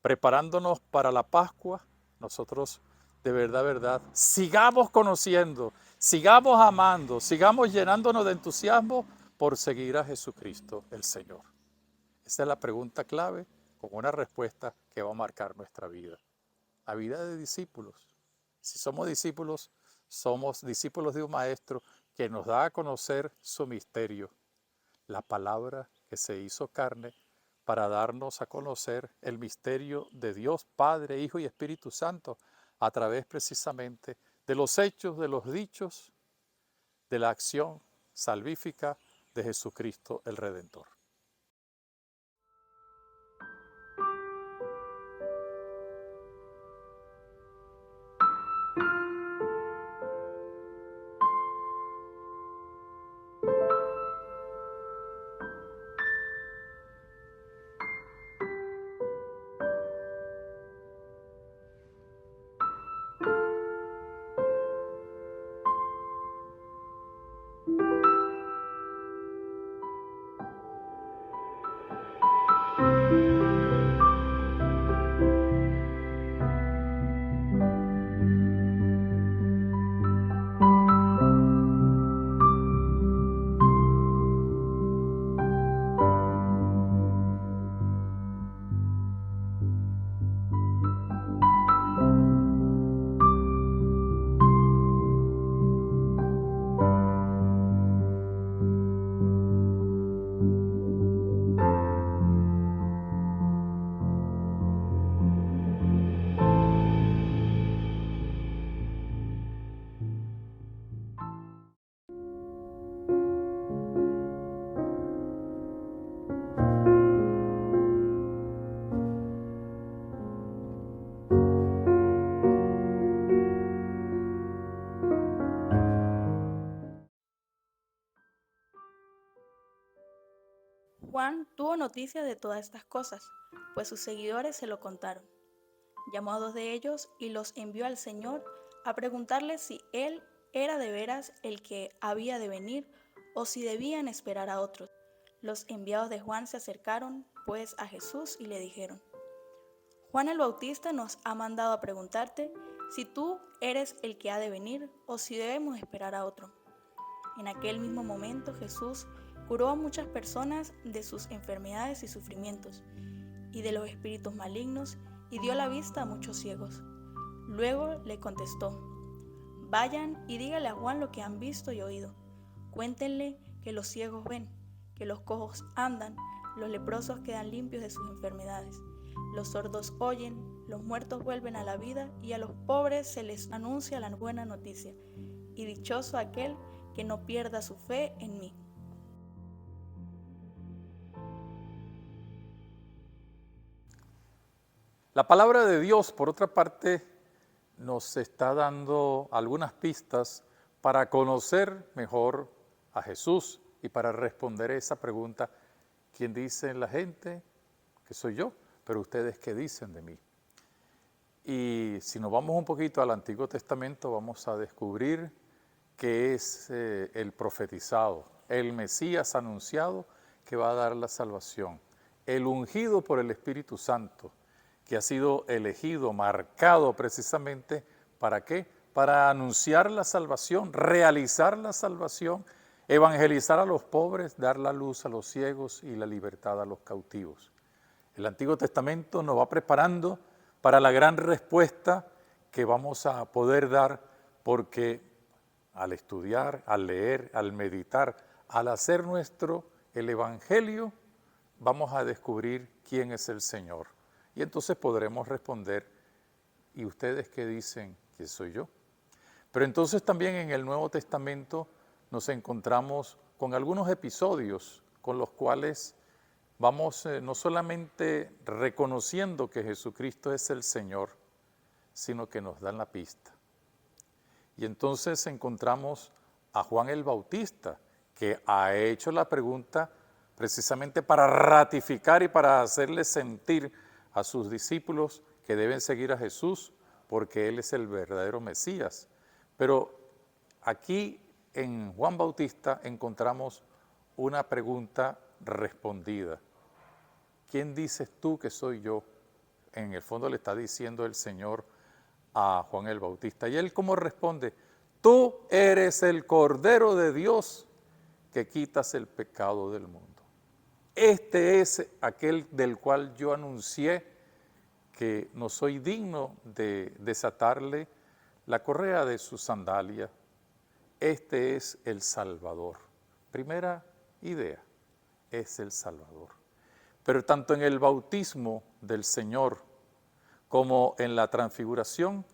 preparándonos para la Pascua, nosotros de verdad, sigamos conociendo, sigamos amando, sigamos llenándonos de entusiasmo por seguir a Jesucristo el Señor. Esa es la pregunta clave, con una respuesta que va a marcar nuestra vida. La vida de discípulos. Si somos discípulos de un maestro que nos da a conocer su misterio, la palabra que se hizo carne para darnos a conocer el misterio de Dios Padre, Hijo y Espíritu Santo a través precisamente de los hechos, de los dichos, de la acción salvífica de Jesucristo el Redentor. Juan tuvo noticia de todas estas cosas, pues sus seguidores se lo contaron. Llamó a 2 de ellos y los envió al Señor a preguntarle si él era de veras el que había de venir o si debían esperar a otros. Los enviados de Juan se acercaron, pues, a Jesús y le dijeron: Juan el Bautista nos ha mandado a preguntarte si tú eres el que ha de venir o si debemos esperar a otro. En aquel mismo momento Jesús curó a muchas personas de sus enfermedades y sufrimientos, y de los espíritus malignos, y dio la vista a muchos ciegos. Luego le contestó: Vayan y dígale a Juan lo que han visto y oído. Cuéntenle que los ciegos ven, que los cojos andan, los leprosos quedan limpios de sus enfermedades, los sordos oyen, los muertos vuelven a la vida y a los pobres se les anuncia la buena noticia. Y dichoso aquel que no pierda su fe en mí. La palabra de Dios, por otra parte, nos está dando algunas pistas para conocer mejor a Jesús y para responder esa pregunta: ¿quién dice la gente que soy yo? Pero ustedes, ¿qué dicen de mí? Y si nos vamos un poquito al Antiguo Testamento, vamos a descubrir que es el profetizado, el Mesías anunciado que va a dar la salvación, el ungido por el Espíritu Santo, que ha sido elegido, marcado precisamente, ¿para qué? Para anunciar la salvación, realizar la salvación, evangelizar a los pobres, dar la luz a los ciegos y la libertad a los cautivos. El Antiguo Testamento nos va preparando para la gran respuesta que vamos a poder dar, porque al estudiar, al leer, al meditar, al hacer nuestro el Evangelio, vamos a descubrir quién es el Señor. Y entonces podremos responder: ¿y ustedes qué dicen que soy yo? Pero entonces también en el Nuevo Testamento nos encontramos con algunos episodios con los cuales vamos no solamente reconociendo que Jesucristo es el Señor, sino que nos dan la pista. Y entonces encontramos a Juan el Bautista, que ha hecho la pregunta precisamente para ratificar y para hacerle sentir a sus discípulos que deben seguir a Jesús, porque Él es el verdadero Mesías. Pero aquí en Juan Bautista encontramos una pregunta respondida: ¿quién dices tú que soy yo? En el fondo le está diciendo el Señor a Juan el Bautista. ¿Y él cómo responde? Tú eres el Cordero de Dios que quitas el pecado del mundo. Este es aquel del cual yo anuncié que no soy digno de desatarle la correa de su sandalia. Este es el Salvador. Primera idea, es el Salvador. Pero tanto en el bautismo del Señor como en la transfiguración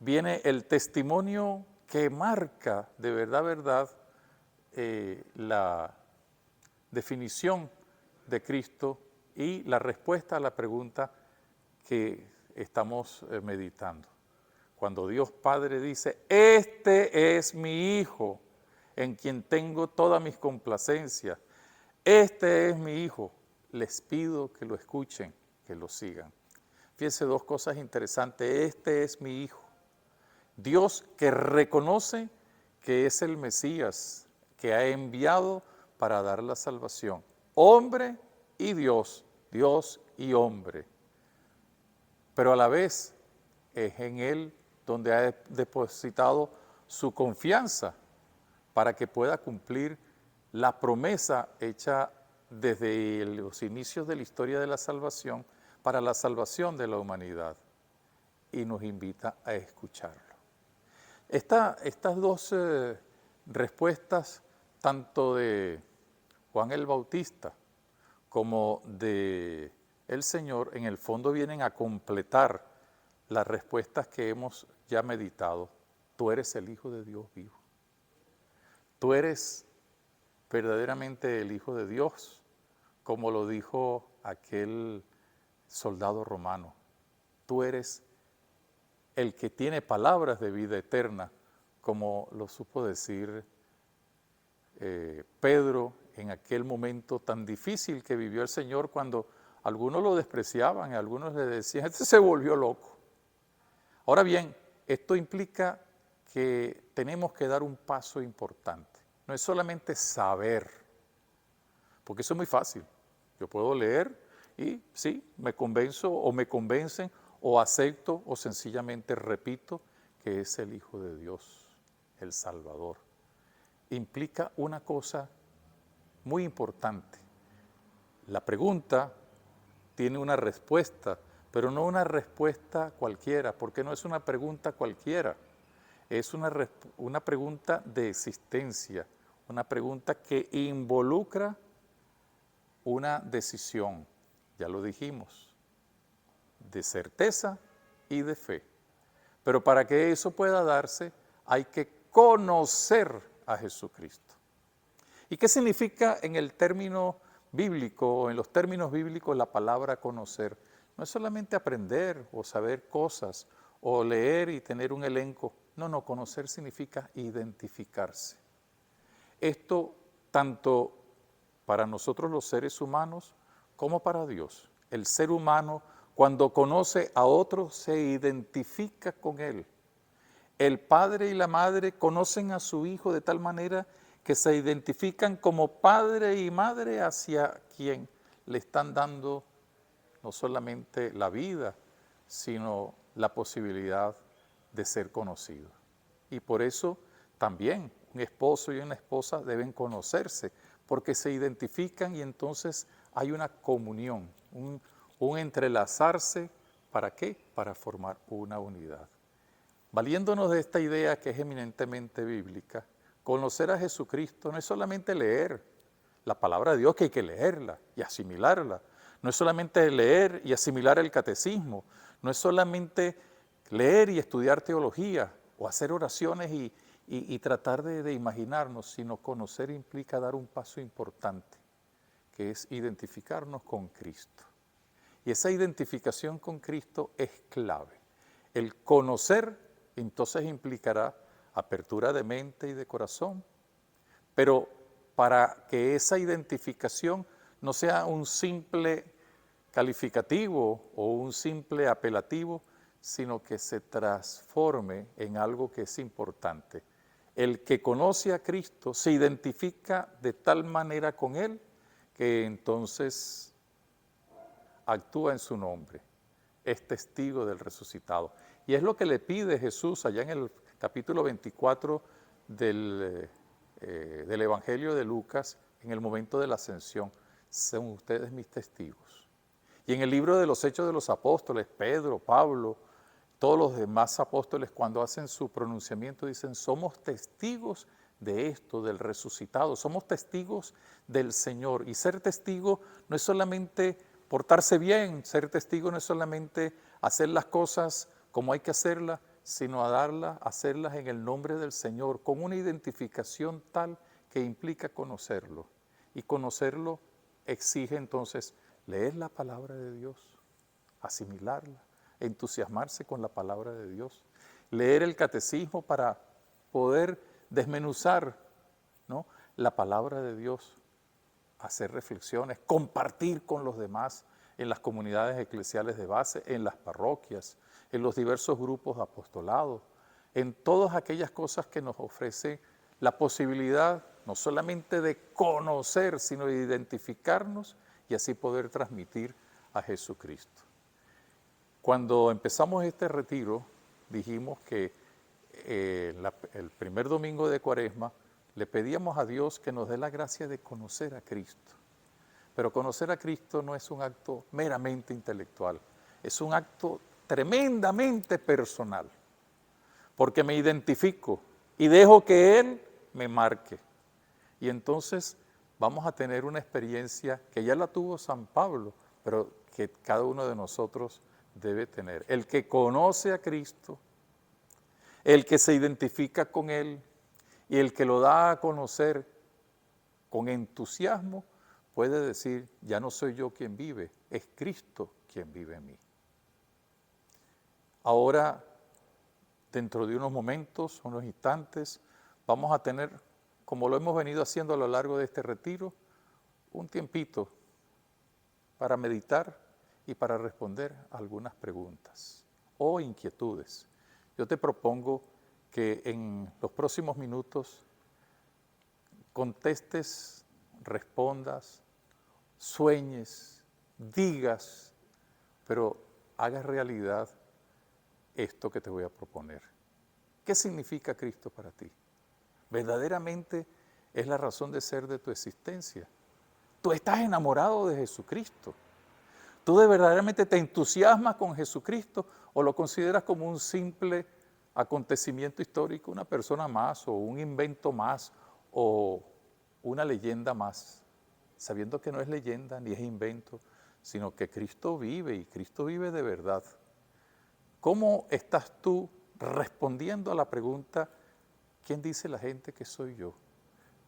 viene el testimonio que marca de verdad, la definición de Cristo y la respuesta a la pregunta que estamos meditando. Cuando Dios Padre dice: este es mi Hijo, en quien tengo todas mis complacencias, este es mi Hijo, les pido que lo escuchen, que lo sigan. Fíjense dos cosas interesantes: este es mi Hijo. Dios que reconoce que es el Mesías, que ha enviado para dar la salvación. Hombre y Dios, Dios y hombre. Pero a la vez es en Él donde ha depositado su confianza para que pueda cumplir la promesa hecha desde los inicios de la historia de la salvación para la salvación de la humanidad, y nos invita a escucharlo. Estas dos respuestas, tanto de Juan el Bautista como de el Señor, en el fondo vienen a completar las respuestas que hemos ya meditado. Tú eres el Hijo de Dios vivo. Tú eres verdaderamente el Hijo de Dios, como lo dijo aquel soldado romano. Tú eres el que tiene palabras de vida eterna, como lo supo decir Pedro en aquel momento tan difícil que vivió el Señor cuando algunos lo despreciaban y algunos le decían, este se volvió loco. Ahora bien, esto implica que tenemos que dar un paso importante. No es solamente saber, porque eso es muy fácil. Yo puedo leer y sí, me convenzo o me convencen o acepto o sencillamente repito que es el Hijo de Dios, el Salvador. Implica una cosa muy importante. La pregunta tiene una respuesta, pero no una respuesta cualquiera, porque no es una pregunta cualquiera. Es una pregunta de existencia, una pregunta que involucra una decisión, ya lo dijimos, de certeza y de fe. Pero para que eso pueda darse, hay que conocer a Jesucristo. ¿Y qué significa en el término bíblico, en los términos bíblicos, la palabra conocer? No es solamente aprender o saber cosas o leer y tener un elenco. No, conocer significa identificarse. Esto tanto para nosotros los seres humanos como para Dios. El ser humano, cuando conoce a otro, se identifica con él. El padre y la madre conocen a su hijo de tal manera que se identifican como padre y madre hacia quien le están dando no solamente la vida, sino la posibilidad de ser conocido. Y por eso también un esposo y una esposa deben conocerse, porque se identifican y entonces hay una comunión, un entrelazarse, ¿para qué? Para formar una unidad. Valiéndonos de esta idea que es eminentemente bíblica, conocer a Jesucristo no es solamente leer la palabra de Dios, que hay que leerla y asimilarla. No es solamente leer y asimilar el catecismo. No es solamente leer y estudiar teología o hacer oraciones y tratar de imaginarnos, sino conocer implica dar un paso importante, que es identificarnos con Cristo. Y esa identificación con Cristo es clave. El conocer entonces implicará apertura de mente y de corazón, pero para que esa identificación no sea un simple calificativo o un simple apelativo, sino que se transforme en algo que es importante. El que conoce a Cristo se identifica de tal manera con Él que entonces actúa en su nombre, es testigo del resucitado. Y es lo que le pide Jesús allá en el capítulo 24 del Evangelio de Lucas, en el momento de la ascensión. Son ustedes mis testigos. Y en el libro de los Hechos de los Apóstoles, Pedro, Pablo, todos los demás apóstoles, cuando hacen su pronunciamiento, dicen, somos testigos de esto, del resucitado, somos testigos del Señor. Y ser testigo no es solamente portarse bien, ser testigo no es solamente hacer las cosas como hay que hacerlas, sino hacerlas en el nombre del Señor, con una identificación tal que implica conocerlo. Y conocerlo exige entonces leer la palabra de Dios, asimilarla, entusiasmarse con la palabra de Dios, leer el catecismo para poder desmenuzar, ¿no?, la palabra de Dios, hacer reflexiones, compartir con los demás en las comunidades eclesiales de base, en las parroquias, en los diversos grupos de apostolado, en todas aquellas cosas que nos ofrece la posibilidad no solamente de conocer, sino de identificarnos y así poder transmitir a Jesucristo. Cuando empezamos este retiro, dijimos que el primer domingo de Cuaresma le pedíamos a Dios que nos dé la gracia de conocer a Cristo. Pero conocer a Cristo no es un acto meramente intelectual, es un acto tremendamente personal, porque me identifico y dejo que Él me marque. Y entonces vamos a tener una experiencia que ya la tuvo San Pablo, pero que cada uno de nosotros debe tener. El que conoce a Cristo, el que se identifica con Él y el que lo da a conocer con entusiasmo, puede decir, ya no soy yo quien vive, es Cristo quien vive en mí. Ahora, dentro de unos momentos, unos instantes, vamos a tener, como lo hemos venido haciendo a lo largo de este retiro, un tiempito para meditar y para responder algunas preguntas o inquietudes. Yo te propongo que en los próximos minutos contestes, respondas, sueñes, digas, pero hagas realidad esto que te voy a proponer. ¿Qué significa Cristo para ti? Verdaderamente es la razón de ser de tu existencia. Tú estás enamorado de Jesucristo. ¿Tú de verdaderamente te entusiasmas con Jesucristo o lo consideras como un simple acontecimiento histórico, una persona más o un invento más o una leyenda más, sabiendo que no es leyenda ni es invento, sino que Cristo vive y Cristo vive de verdad? ¿Cómo estás tú respondiendo a la pregunta, ¿quién dice la gente que soy yo?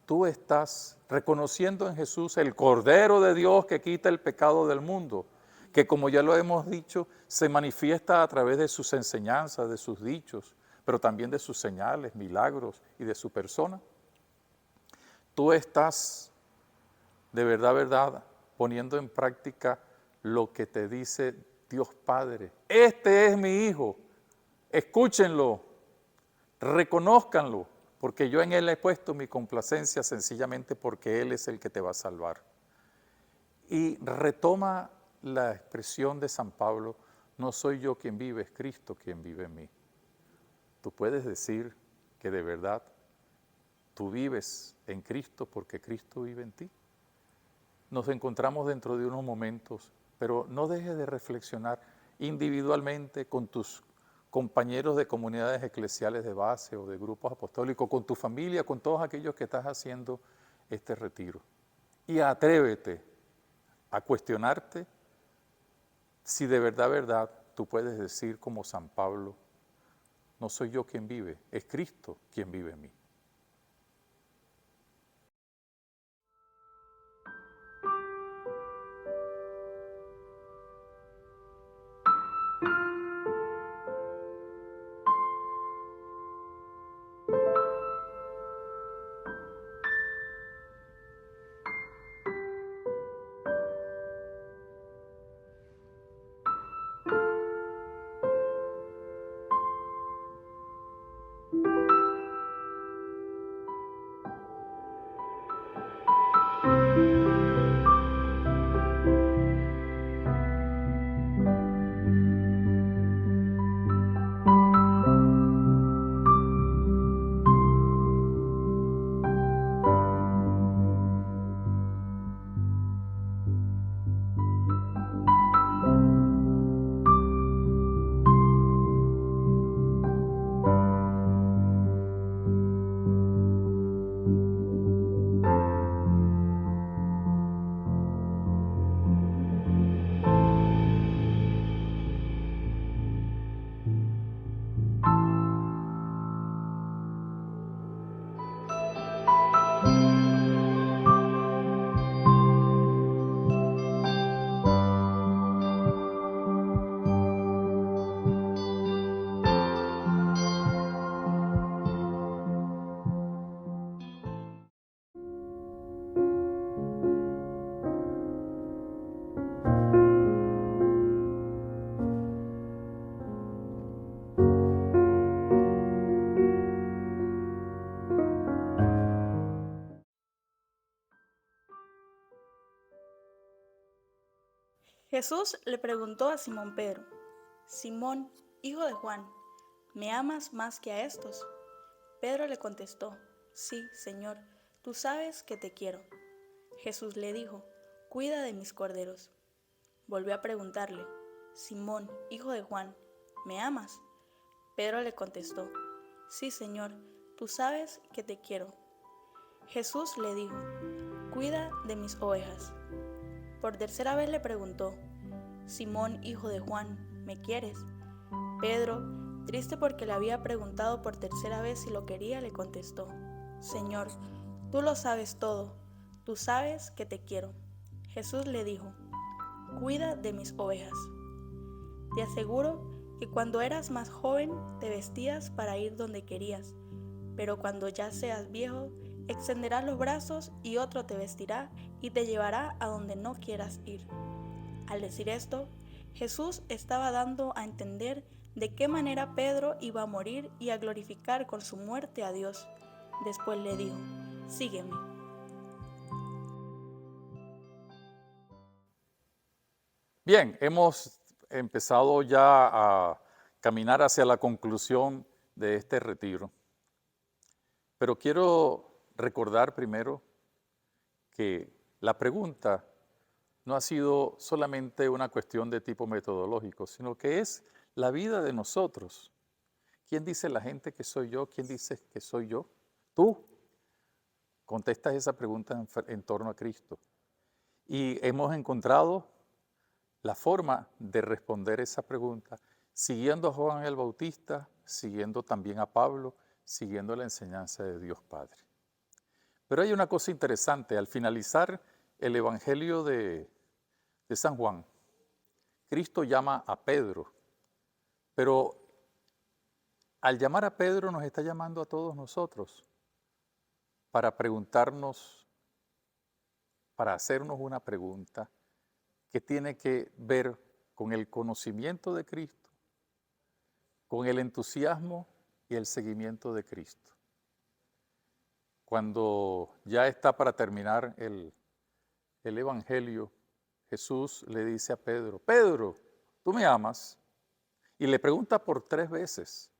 Tú estás reconociendo en Jesús el Cordero de Dios que quita el pecado del mundo, que como ya lo hemos dicho, se manifiesta a través de sus enseñanzas, de sus dichos, pero también de sus señales, milagros y de su persona. Tú estás de verdad, poniendo en práctica lo que te dice Dios Padre. Este es mi Hijo, escúchenlo, reconózcanlo, porque yo en Él he puesto mi complacencia sencillamente porque Él es el que te va a salvar. Y retoma la expresión de San Pablo, no soy yo quien vive, es Cristo quien vive en mí. Tú puedes decir que de verdad tú vives en Cristo porque Cristo vive en ti. Nos encontramos dentro de unos momentos, pero no dejes de reflexionar individualmente con tus compañeros de comunidades eclesiales de base o de grupos apostólicos, con tu familia, con todos aquellos que estás haciendo este retiro. Y atrévete a cuestionarte si de verdad tú puedes decir como San Pablo, no soy yo quien vive, es Cristo quien vive en mí. Jesús le preguntó a Simón Pedro, Simón, hijo de Juan, ¿me amas más que a estos? Pedro le contestó, sí, Señor, tú sabes que te quiero. Jesús le dijo, cuida de mis corderos. Volvió a preguntarle, Simón, hijo de Juan, ¿me amas? Pedro le contestó, sí, Señor, tú sabes que te quiero. Jesús le dijo, cuida de mis ovejas. Por tercera vez le preguntó, Simón, hijo de Juan, ¿me quieres? Pedro, triste porque le había preguntado por tercera vez si lo quería, le contestó, Señor, tú lo sabes todo, tú sabes que te quiero. Jesús le dijo, cuida de mis ovejas. Te aseguro que cuando eras más joven te vestías para ir donde querías, pero cuando ya seas viejo, extenderás los brazos y otro te vestirá y te llevará a donde no quieras ir. Al decir esto, Jesús estaba dando a entender de qué manera Pedro iba a morir y a glorificar con su muerte a Dios. Después le dijo, sígueme. Bien, hemos empezado ya a caminar hacia la conclusión de este retiro. Pero quiero recordar primero que la pregunta no ha sido solamente una cuestión de tipo metodológico, sino que es la vida de nosotros. ¿Quién dice la gente que soy yo? ¿Quién dice que soy yo? Tú contestas esa pregunta en torno a Cristo. Y hemos encontrado la forma de responder esa pregunta siguiendo a Juan el Bautista, siguiendo también a Pablo, siguiendo la enseñanza de Dios Padre. Pero hay una cosa interesante, al finalizar el Evangelio de San Juan, Cristo llama a Pedro, pero al llamar a Pedro nos está llamando a todos nosotros para preguntarnos, para hacernos una pregunta que tiene que ver con el conocimiento de Cristo, con el entusiasmo y el seguimiento de Cristo. Cuando ya está para terminar el Evangelio, Jesús le dice a Pedro, Pedro, ¿tú me amas? Y le pregunta por 3 veces.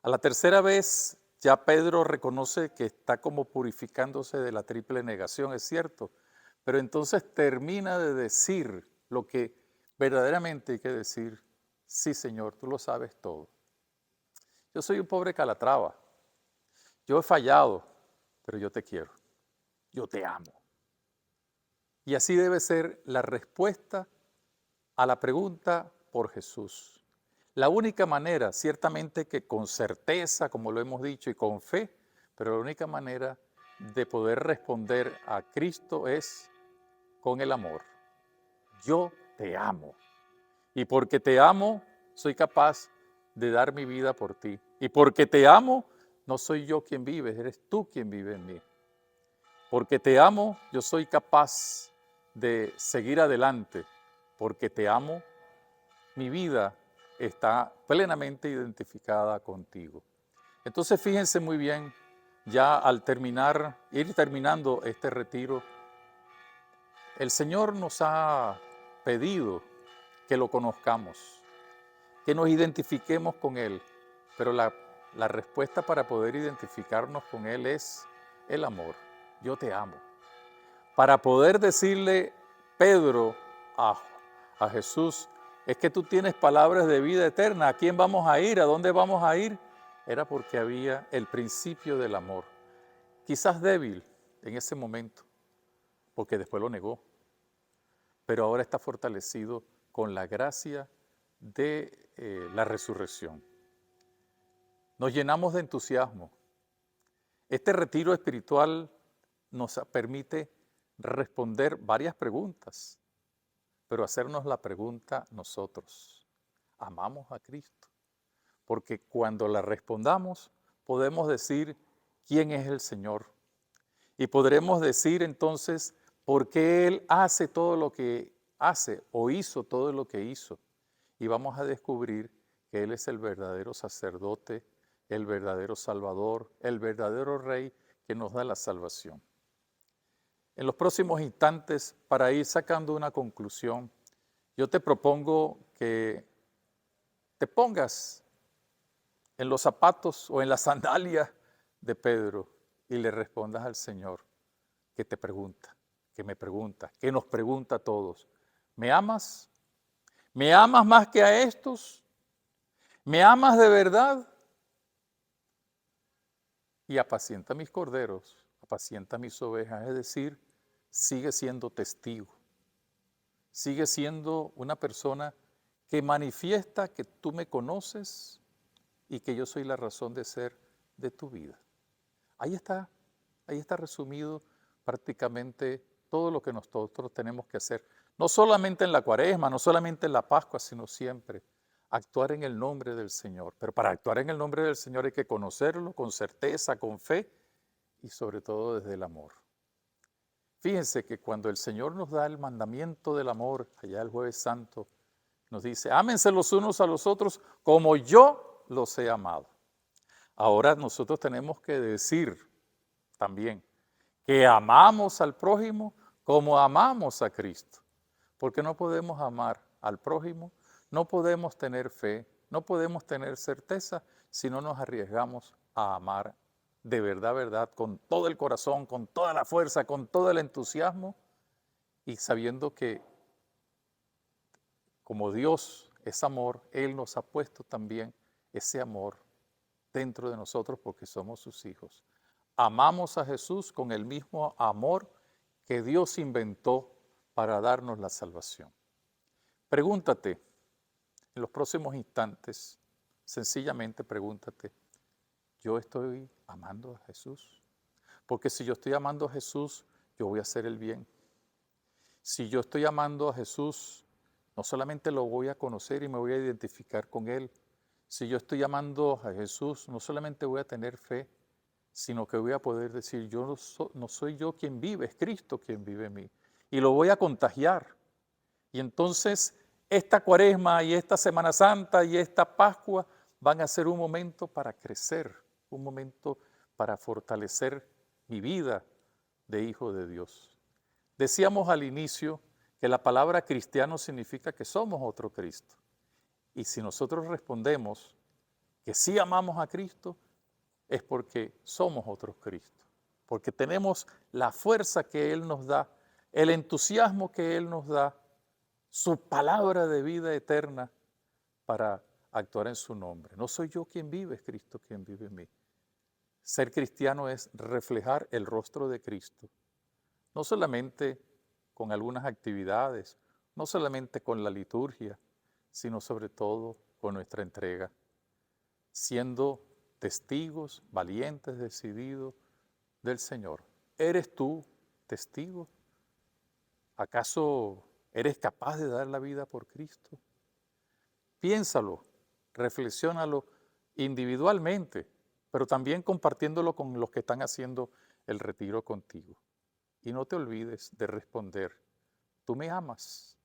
A la tercera vez ya Pedro reconoce que está como purificándose de la triple negación, es cierto, pero entonces termina de decir lo que verdaderamente hay que decir, sí Señor, tú lo sabes todo. Yo soy un pobre Calatrava, yo he fallado, pero yo te quiero, yo te amo. Y así debe ser la respuesta a la pregunta por Jesús. La única manera, ciertamente que con certeza, como lo hemos dicho, y con fe, pero la única manera de poder responder a Cristo es con el amor. Yo te amo. Y porque te amo, soy capaz de dar mi vida por ti. Y porque te amo, no soy yo quien vive, eres tú quien vive en mí. Porque te amo, yo soy capaz de seguir adelante. Porque te amo, mi vida está plenamente identificada contigo. Entonces fíjense muy bien, ya al ir terminando este retiro, el Señor nos ha pedido que lo conozcamos, que nos identifiquemos con Él, pero la respuesta para poder identificarnos con Él es el amor. Yo te amo. Para poder decirle Pedro a Jesús, es que tú tienes palabras de vida eterna, ¿a quién vamos a ir? ¿A dónde vamos a ir? Era porque había el principio del amor, quizás débil en ese momento, porque después lo negó, pero ahora está fortalecido con la gracia de la resurrección. Nos llenamos de entusiasmo. Este retiro espiritual nos permite responder varias preguntas, pero hacernos la pregunta nosotros, ¿amamos a Cristo? Porque cuando la respondamos, podemos decir quién es el Señor. Y podremos decir entonces por qué Él hace todo lo que hace o hizo todo lo que hizo. Y vamos a descubrir que Él es el verdadero sacerdote, el verdadero Salvador, el verdadero Rey que nos da la salvación. En los próximos instantes, para ir sacando una conclusión, yo te propongo que te pongas en los zapatos o en las sandalias de Pedro y le respondas al Señor que te pregunta, que me pregunta, que nos pregunta a todos. ¿Me amas? ¿Me amas más que a estos? ¿Me amas de verdad? Y apacienta mis corderos, apacienta mis ovejas, es decir, sigue siendo testigo. Sigue siendo una persona que manifiesta que tú me conoces y que yo soy la razón de ser de tu vida. Ahí está resumido prácticamente todo lo que nosotros tenemos que hacer. No solamente en la Cuaresma, no solamente en la Pascua, sino siempre actuar en el nombre del Señor. Pero para actuar en el nombre del Señor hay que conocerlo con certeza, con fe y sobre todo desde el amor. Fíjense que cuando el Señor nos da el mandamiento del amor, allá el Jueves Santo, nos dice, ámense los unos a los otros como yo los he amado. Ahora nosotros tenemos que decir también que amamos al prójimo como amamos a Cristo. Porque no podemos amar al prójimo, no podemos tener fe, no podemos tener certeza si no nos arriesgamos a amar de verdad, con todo el corazón, con toda la fuerza, con todo el entusiasmo y sabiendo que como Dios es amor, Él nos ha puesto también ese amor dentro de nosotros porque somos sus hijos. Amamos a Jesús con el mismo amor que Dios inventó para darnos la salvación. Pregúntate, en los próximos instantes, sencillamente pregúntate, ¿yo estoy amando a Jesús? Porque si yo estoy amando a Jesús, yo voy a hacer el bien. Si yo estoy amando a Jesús, no solamente lo voy a conocer y me voy a identificar con Él. Si yo estoy amando a Jesús, no solamente voy a tener fe, sino que voy a poder decir, no soy yo quien vive, es Cristo quien vive en mí. Y lo voy a contagiar. Y entonces esta Cuaresma y esta Semana Santa y esta Pascua van a ser un momento para crecer, un momento para fortalecer mi vida de hijo de Dios. Decíamos al inicio que la palabra cristiano significa que somos otro Cristo. Y si nosotros respondemos que sí amamos a Cristo, es porque somos otros Cristo, porque tenemos la fuerza que Él nos da, el entusiasmo que Él nos da, su palabra de vida eterna para actuar en su nombre. No soy yo quien vive, es Cristo quien vive en mí. Ser cristiano es reflejar el rostro de Cristo, no solamente con algunas actividades, no solamente con la liturgia, sino sobre todo con nuestra entrega, siendo testigos, valientes, decididos del Señor. ¿Eres tú testigo? ¿Acaso eres capaz de dar la vida por Cristo? Piénsalo, reflexiónalo individualmente, pero también compartiéndolo con los que están haciendo el retiro contigo. Y no te olvides de responder, ¿tú me amas?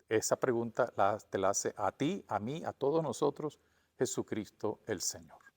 Esa pregunta te la hace a ti, a mí, a todos nosotros, Jesucristo el Señor.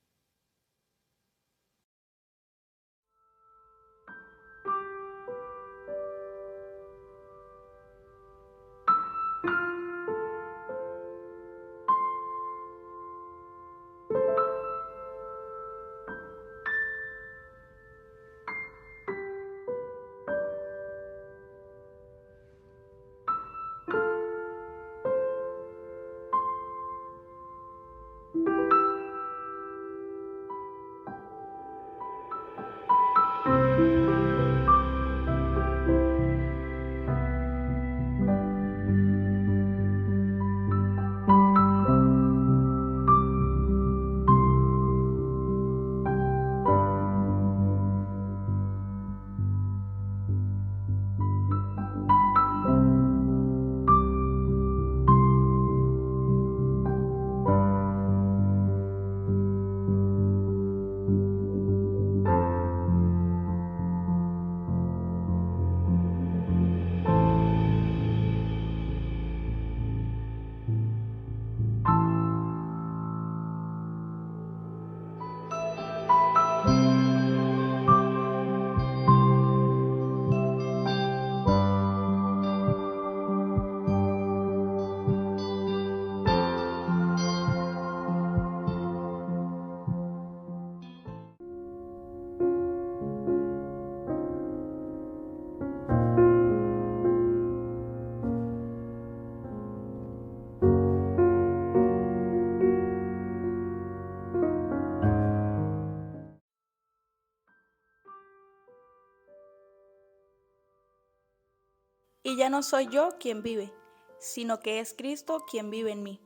Y ya no soy yo quien vive, sino que es Cristo quien vive en mí.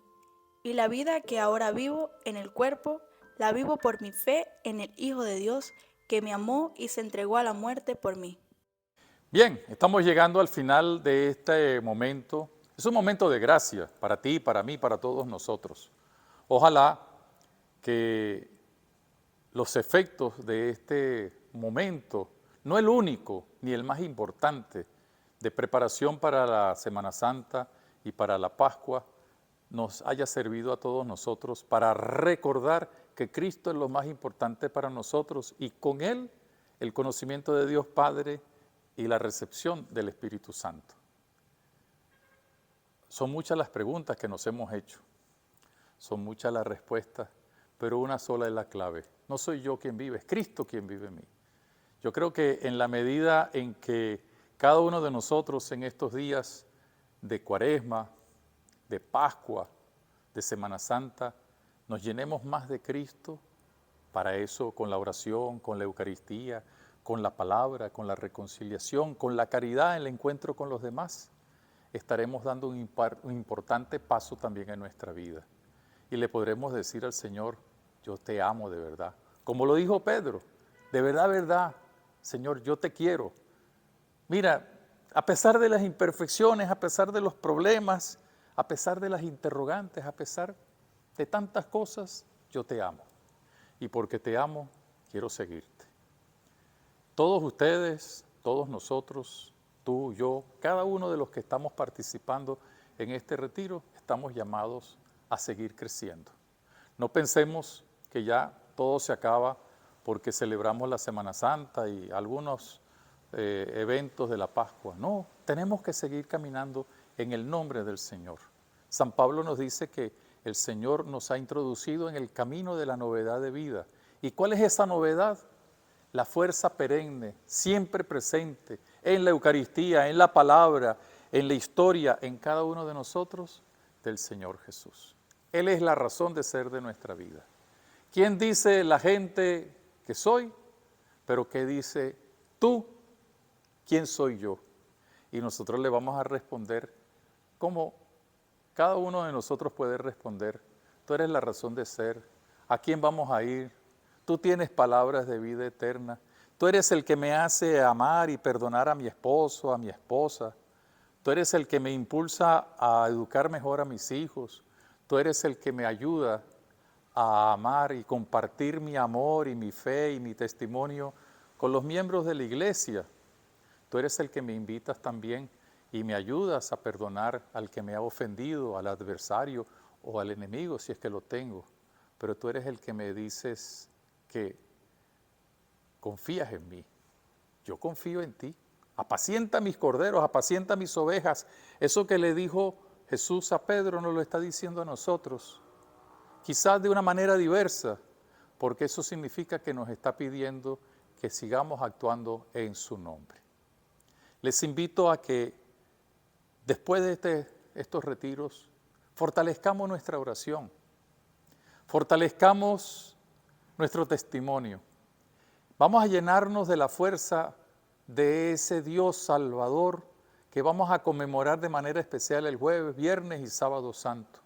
Y la vida que ahora vivo en el cuerpo, la vivo por mi fe en el Hijo de Dios, que me amó y se entregó a la muerte por mí. Bien, estamos llegando al final de este momento. Es un momento de gracia para ti, para mí, para todos nosotros. Ojalá que los efectos de este momento no el único ni el más importante, de preparación para la Semana Santa y para la Pascua, nos haya servido a todos nosotros para recordar que Cristo es lo más importante para nosotros y con Él el conocimiento de Dios Padre y la recepción del Espíritu Santo. Son muchas las preguntas que nos hemos hecho, son muchas las respuestas, pero una sola es la clave. No soy yo quien vive, es Cristo quien vive en mí. Yo creo que en la medida en que cada uno de nosotros en estos días de Cuaresma, de Pascua, de Semana Santa, nos llenemos más de Cristo, para eso con la oración, con la Eucaristía, con la palabra, con la reconciliación, con la caridad, el encuentro con los demás, estaremos dando un importante paso también en nuestra vida. Y le podremos decir al Señor, yo te amo de verdad. Como lo dijo Pedro, de verdad, Señor, yo te quiero. Mira, a pesar de las imperfecciones, a pesar de los problemas, a pesar de las interrogantes, a pesar de tantas cosas, yo te amo. Y porque te amo, quiero seguirte. Todos ustedes, todos nosotros, tú, yo, cada uno de los que estamos participando en este retiro, estamos llamados a seguir creciendo. No pensemos que ya todo se acaba porque celebramos la Semana Santa y algunos eventos de la Pascua. No, tenemos que seguir caminando en el nombre del Señor. San Pablo nos dice que el Señor nos ha introducido en el camino de la novedad de vida. ¿Y cuál es esa novedad? La fuerza perenne, siempre presente en la Eucaristía, en la palabra, en la historia, en cada uno de nosotros, del Señor Jesús. Él es la razón de ser de nuestra vida. ¿Quién dice la gente que soy? Pero ¿qué dice tú? ¿Quién soy yo? Y nosotros le vamos a responder como cada uno de nosotros puede responder. Tú eres la razón de ser. ¿A quién vamos a ir? Tú tienes palabras de vida eterna. Tú eres el que me hace amar y perdonar a mi esposo, a mi esposa. Tú eres el que me impulsa a educar mejor a mis hijos. Tú eres el que me ayuda a amar y compartir mi amor y mi fe y mi testimonio con los miembros de la iglesia. Tú eres el que me invitas también y me ayudas a perdonar al que me ha ofendido, al adversario o al enemigo, si es que lo tengo. Pero tú eres el que me dices que confías en mí. Yo confío en ti. Apacienta mis corderos, apacienta mis ovejas. Eso que le dijo Jesús a Pedro nos lo está diciendo a nosotros. Quizás de una manera diversa, porque eso significa que nos está pidiendo que sigamos actuando en su nombre. Les invito a que después de estos retiros fortalezcamos nuestra oración, fortalezcamos nuestro testimonio. Vamos a llenarnos de la fuerza de ese Dios Salvador que vamos a conmemorar de manera especial el jueves, viernes y sábado santo,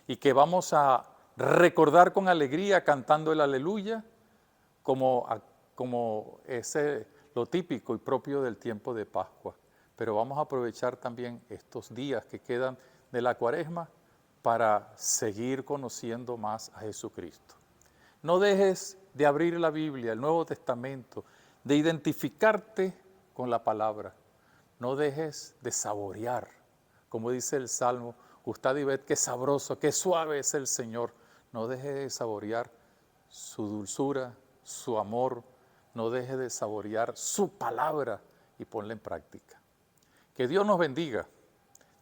y que vamos a recordar con alegría cantando el aleluya como es lo típico y propio del tiempo de Pascua. Pero vamos a aprovechar también estos días que quedan de la Cuaresma para seguir conociendo más a Jesucristo. No dejes de abrir la Biblia, el Nuevo Testamento, de identificarte con la palabra. No dejes de saborear, como dice el Salmo, gustad y ved qué sabroso, qué suave es el Señor. No dejes de saborear su dulzura, su amor, no dejes de saborear su palabra y ponla en práctica. Que Dios nos bendiga.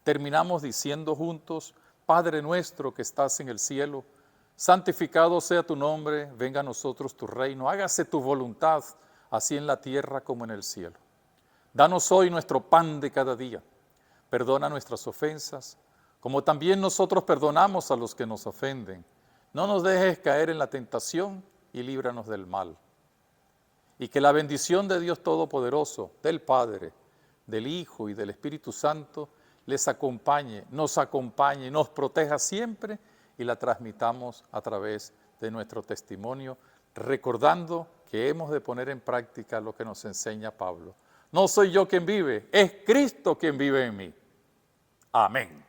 Terminamos diciendo juntos, Padre nuestro que estás en el cielo, santificado sea tu nombre, venga a nosotros tu reino, hágase tu voluntad, así en la tierra como en el cielo. Danos hoy nuestro pan de cada día. Perdona nuestras ofensas, como también nosotros perdonamos a los que nos ofenden. No nos dejes caer en la tentación y líbranos del mal. Y que la bendición de Dios Todopoderoso, del Padre, del Hijo y del Espíritu Santo les acompañe, nos proteja siempre y la transmitamos a través de nuestro testimonio, recordando que hemos de poner en práctica lo que nos enseña Pablo. No soy yo quien vive, es Cristo quien vive en mí. Amén.